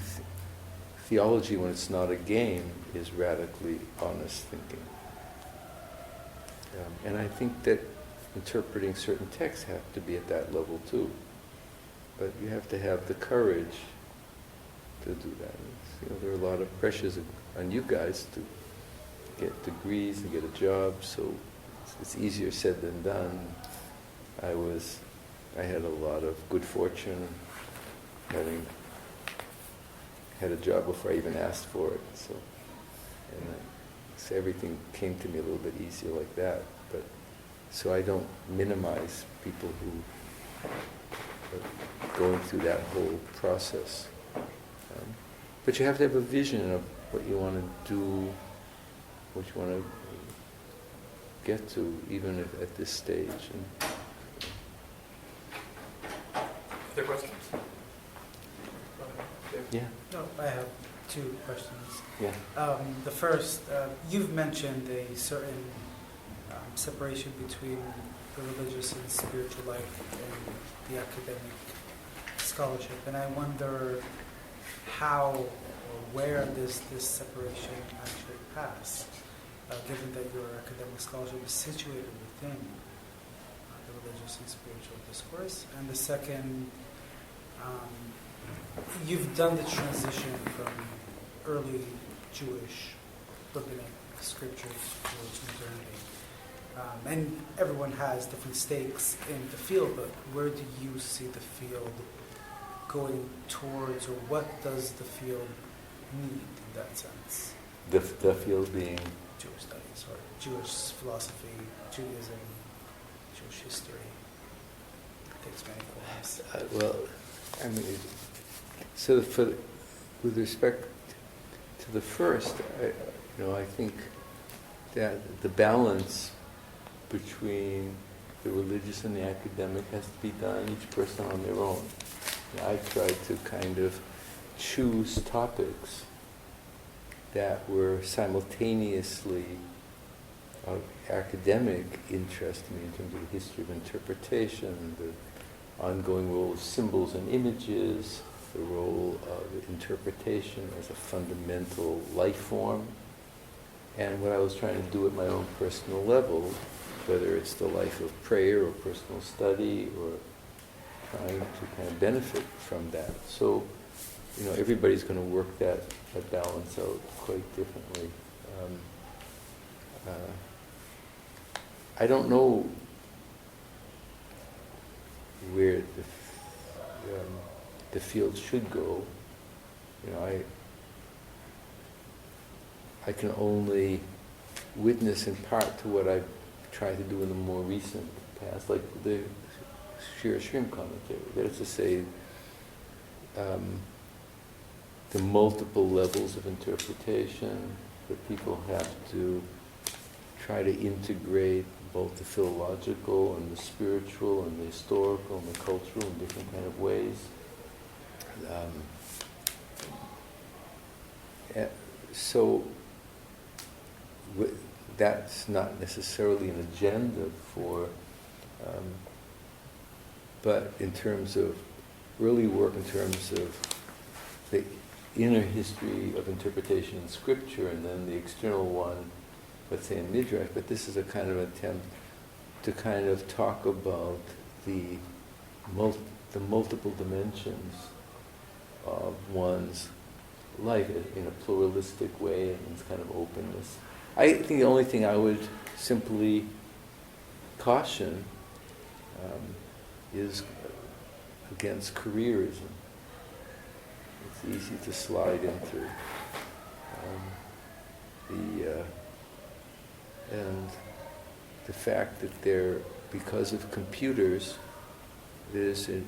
theology, when it's not a game, is radically honest thinking. And I think that interpreting certain texts have to be at that level too. But you have to have the courage to do that. There are a lot of pressures on you guys to get degrees and get a job, so it's easier said than done. I had a lot of good fortune having had a job before I even asked for it, so everything came to me a little bit easier like that. But so I don't minimize people who are going through that whole process. But you have to have a vision of what you want to do, what you want to get to, even at this stage. Other questions? Yeah. No, I have two questions. Yeah. The first, you've mentioned a certain separation between the religious and spiritual life and the academic scholarship, and I wonder how or where this separation actually passed, given that your academic scholarship is situated within the religious and spiritual discourse. And the second, you've done the transition from early Jewish rabbinic scriptures towards modernity. And everyone has different stakes in the field, but where do you see the field going towards, or what does the field need in that sense? The field being Jewish studies or Jewish philosophy, Judaism, Jewish history. It takes many forms. well, I mean, so with respect to the first, I think that the balance between the religious and the academic has to be done, each person on their own. I tried to kind of choose topics that were simultaneously of academic interest to me in terms of the history of interpretation, the ongoing role of symbols and images, the role of interpretation as a fundamental life form, and what I was trying to do at my own personal level, whether it's the life of prayer or personal study or trying to kind of benefit from that. So, everybody's going to work that balance out quite differently. I don't know where the field should go. I can only witness in part to what I've tried to do in the more recent past, like the Shir Shrim commentary. That is to say, the multiple levels of interpretation that people have to try to integrate both the philological and the spiritual and the historical and the cultural in different kind of ways. So that's not necessarily an agenda for, but in terms of early work, in terms of the inner history of interpretation in Scripture, and then the external one, let's say in Midrash, but this is a kind of attempt to kind of talk about the multiple dimensions of one's life in a pluralistic way and this kind of openness. I think the only thing I would simply caution is against careerism. It's easy to slide into and the fact that because of computers, there's a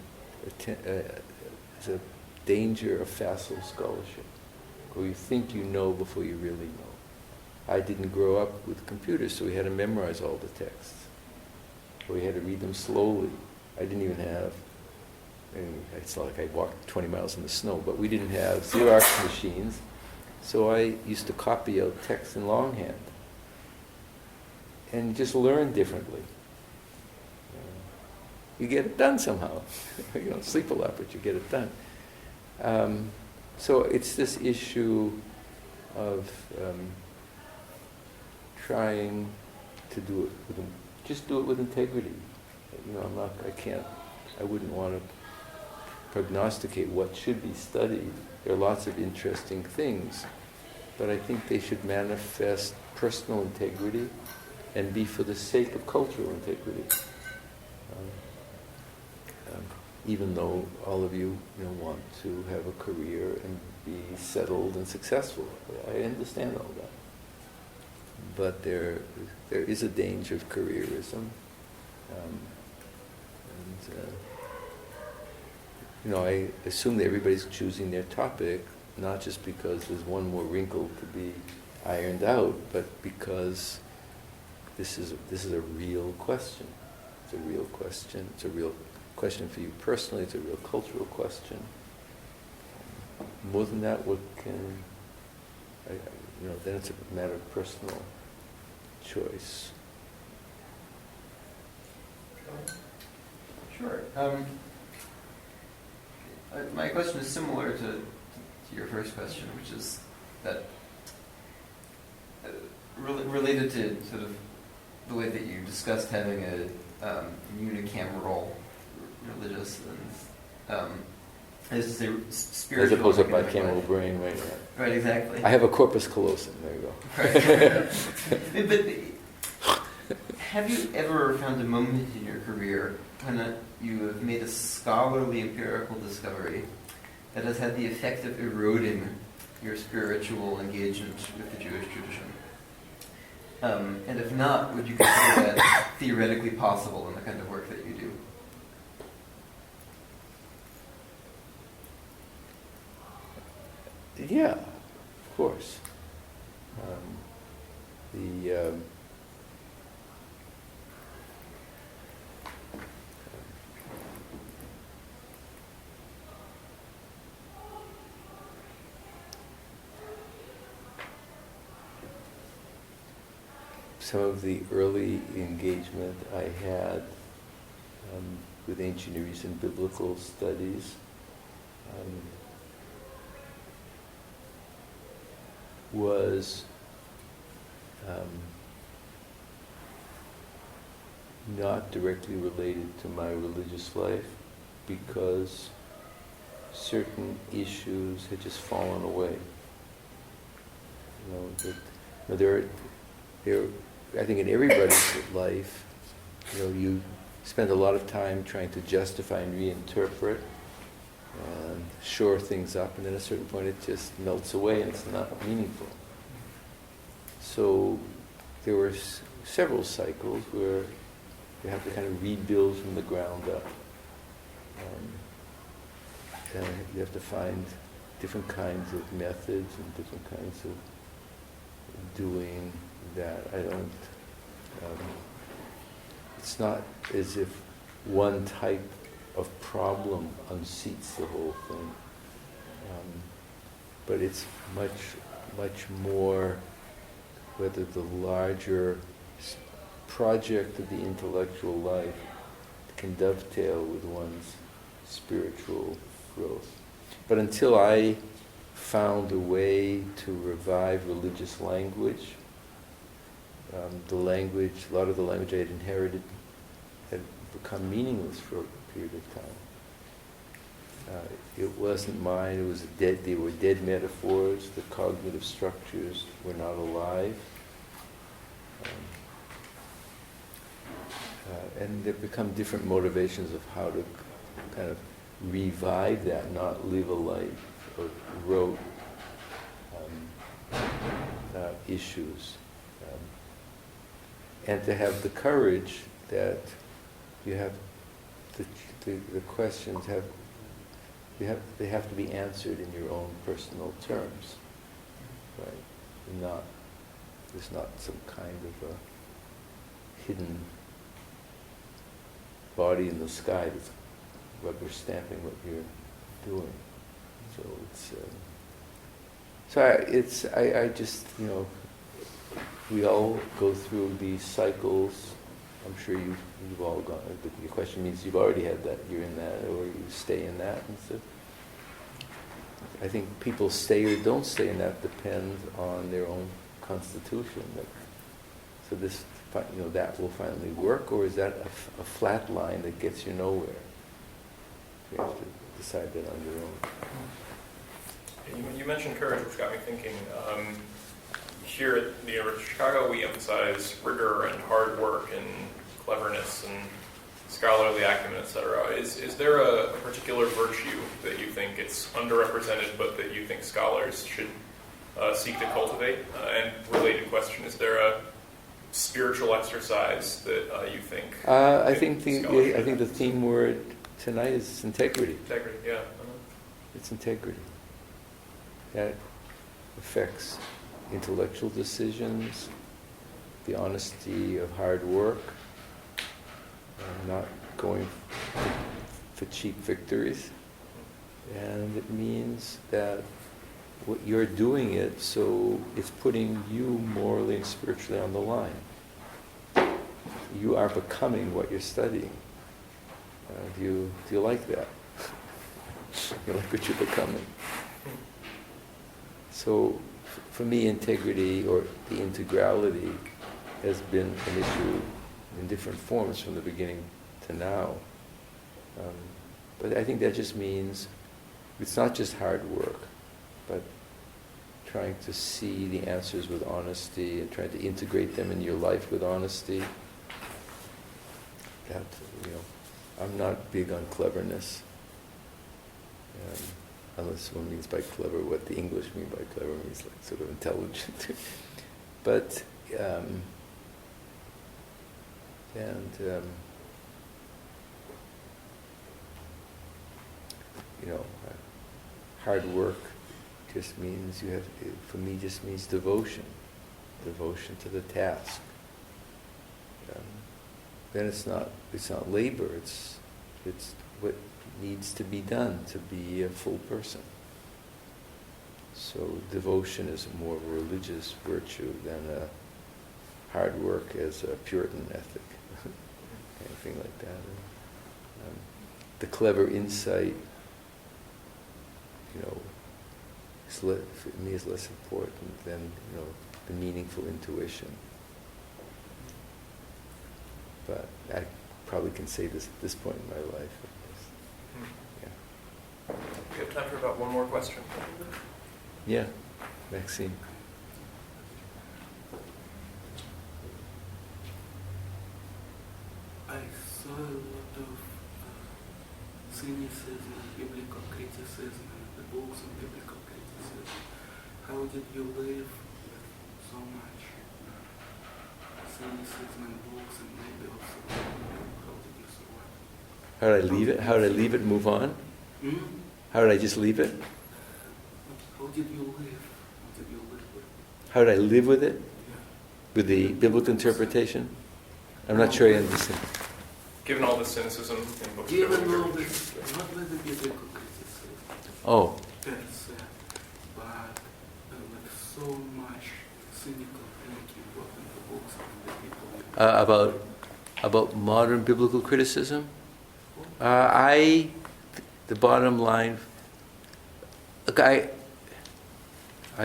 danger of facile scholarship, where you think you know before you really know. I didn't grow up with computers, so we had to memorize all the texts. We had to read them slowly. I didn't even have, it's not like I walked 20 miles in the snow, but we didn't have Xerox machines, so I used to copy out text in longhand and just learn differently. You get it done somehow. You don't sleep a lot, but you get it done. So it's this issue of trying to do it just do it with integrity. I wouldn't want to prognosticate what should be studied. There are lots of interesting things, but I think they should manifest personal integrity and be for the sake of cultural integrity. Even though all of you, want to have a career and be settled and successful. I understand all that. But there is a danger of careerism. I assume that everybody's choosing their topic, not just because there's one more wrinkle to be ironed out, but because this is a real question. It's a real question. It's a real question for you personally. It's a real cultural question. More than that, then it's a matter of personal choice. Sure. My question is similar to your first question, which is that related to sort of the way that you discussed having a unicameral religious and as to say spiritual. As opposed to bicameral brain, right? Right, exactly. I have a corpus callosum. There you go. But have you ever found a moment in your career when you have made a scholarly empirical discovery that has had the effect of eroding your spiritual engagement with the Jewish tradition? And if not, would you consider that theoretically possible in the kind of work that you do? Yeah, of course. Some of the early engagement I had with ancient Near Eastern biblical studies was not directly related to my religious life because certain issues had just fallen away. I think in everybody's life, you spend a lot of time trying to justify and reinterpret and shore things up, and then at a certain point it just melts away and it's not meaningful. So there were several cycles where you have to kind of rebuild from the ground up. And you have to find different kinds of methods and different kinds of doing that. It's not as if one type of problem unseats the whole thing. But it's much more whether the larger project of the intellectual life can dovetail with one's spiritual growth. But until I found a way to revive religious language, a lot of the language I had inherited had become meaningless for a period of time. It wasn't mine, it was they were dead metaphors, the cognitive structures were not alive. And there become different motivations of how to kind of revive that, not live a life of rote issues. And to have the courage that you have, the questions they have to be answered in your own personal terms, right? There's not some kind of a hidden body in the sky that's rubber stamping what you're doing. So I just we all go through these cycles. I'm sure you've all gone. Your question means you've already had that. You're in that, or you stay in that. And so I think people stay or don't stay in that depends on their own constitution. So that will finally work, or is that a flat line that gets you nowhere? You have to decide that on your own. You mentioned courage, which got me thinking. Here at the University of Chicago, we emphasize rigor and hard work and cleverness and scholarly acumen, etc. Is there a particular virtue that you think it's underrepresented, but that you think scholars should seek to cultivate? And related question: is there a spiritual exercise that you think? I think the theme word tonight is integrity. Integrity, yeah. It's integrity. That affects intellectual decisions, the honesty of hard work, not going for cheap victories. And it means that what you're doing it, so it's putting you morally and spiritually on the line. You are becoming what you're studying. Do you like that? You like what you're becoming? So, for me, integrity or the integrality has been an issue in different forms from the beginning to now. But I think that just means it's not just hard work, but trying to see the answers with honesty and trying to integrate them in your life with honesty. I'm not big on cleverness, unless one means by clever what the English mean by clever means, like sort of intelligent. But, hard work just means for me, just means devotion to the task. Then it's not labor, it's what needs to be done to be a full person. So devotion is a more religious virtue than a hard work as a Puritan ethic, anything like that. The clever insight, for me is less important than the meaningful intuition. But I probably can say this at this point in my life. Yeah. We have time for about one more question. Yeah, Maxine. I saw a lot of cynicism and biblical criticism in the books on biblical criticism. How did you live with so much cynicism in books and maybe also how did you survive? How did I leave it? How did I leave it and move on? How did I just leave it? How did you live? How did you live with it? How did I live with it? Yeah. With the biblical interpretation? I'm not sure I understand. Given all the cynicism in books, Given all this, not with the biblical criticism, Oh, that's but with so much cynical thinking both in the books and the people. about modern biblical criticism? The bottom line, look, I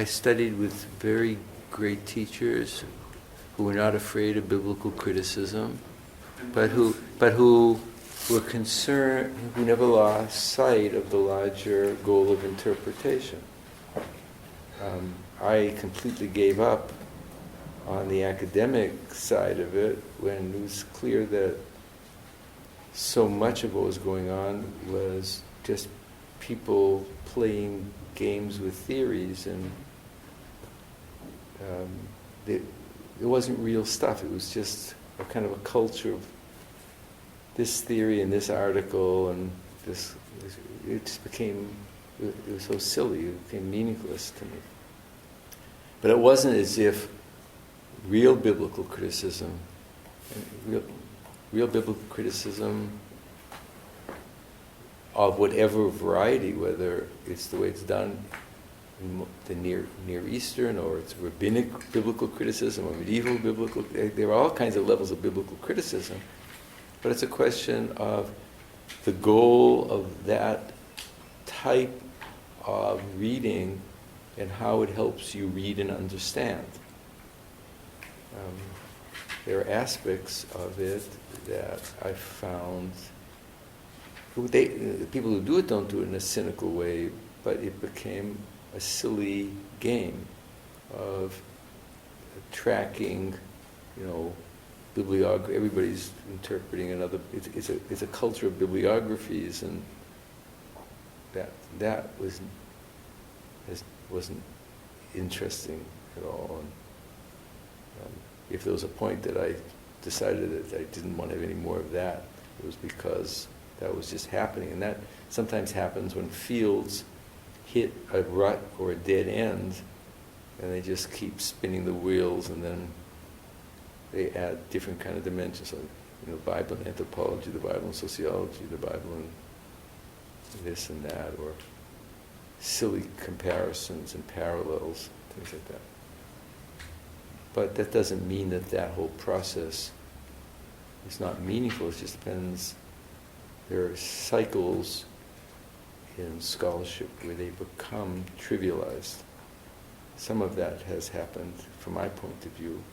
studied with very great teachers who were not afraid of biblical criticism, but who were concerned, who never lost sight of the larger goal of interpretation. I completely gave up on the academic side of it when it was clear that so much of what was going on was just people playing games with theories, and it wasn't real stuff. It was just a kind of a culture of this theory and this article, and this. It just became. It was so silly. It became meaningless to me. But it wasn't as if real biblical criticism, real biblical criticism of whatever variety, whether it's the way it's done in the Near Eastern, or it's rabbinic biblical criticism, or medieval biblical, there are all kinds of levels of biblical criticism, but it's a question of the goal of that type of reading and how it helps you read and understand. There are aspects of it that I found, people who do it don't do it in a cynical way, but it became a silly game of tracking, bibliography. Everybody's interpreting another. It's a culture of bibliographies, and that wasn't interesting at all. And, if there was a point that I decided that I didn't want to have any more of that, it was because that was just happening. And that sometimes happens when fields hit a rut or a dead end, and they just keep spinning the wheels, and then they add different kind of dimensions, like Bible and anthropology, the Bible and sociology, the Bible and this and that, or silly comparisons and parallels, things like that. But that doesn't mean that whole process is not meaningful. It just depends. There are cycles in scholarship where they become trivialized. Some of that has happened, from my point of view,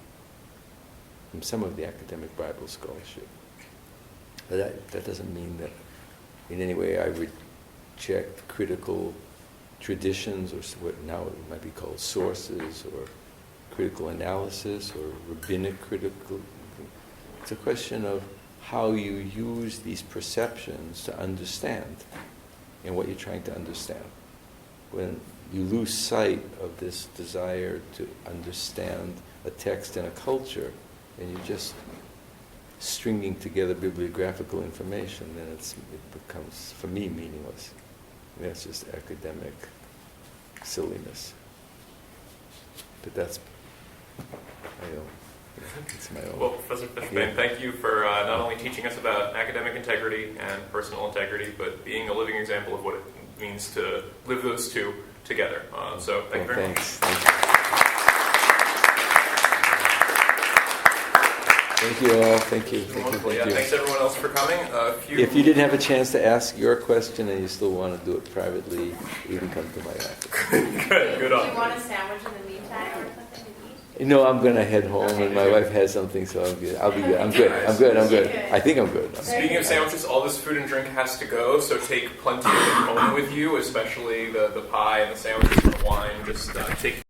from some of the academic Bible scholarship. But that doesn't mean that in any way I reject critical traditions, or what now it might be called sources, or critical analysis, or rabbinic critical. It's a question of how you use these perceptions to understand and what you're trying to understand. when you lose sight of this desire to understand a text and a culture, and you're just stringing together bibliographical information, then it becomes, for me, meaningless. I mean, that's just academic silliness. But that's my own. It's my own. Well, Professor Fishbane, Yeah. thank you for not only teaching us about academic integrity and personal integrity, but being a living example of what it means to live those two together. So thank you very much. Thank you. Thank you all. Thank you. Wonderful. Thank you. Thanks everyone else for coming. If you didn't have a chance to ask your question and you still want to do it privately, you can come to my office. Good Do on. you want a sandwich in the meantime or something to eat? No, I'm going to head home, and my wife has something, so I'm good. I'll be good. I'm good. I think I'm good. Speaking of sandwiches, all this food and drink has to go, so take plenty of it home with you, especially the pie and the sandwiches and the wine. Just take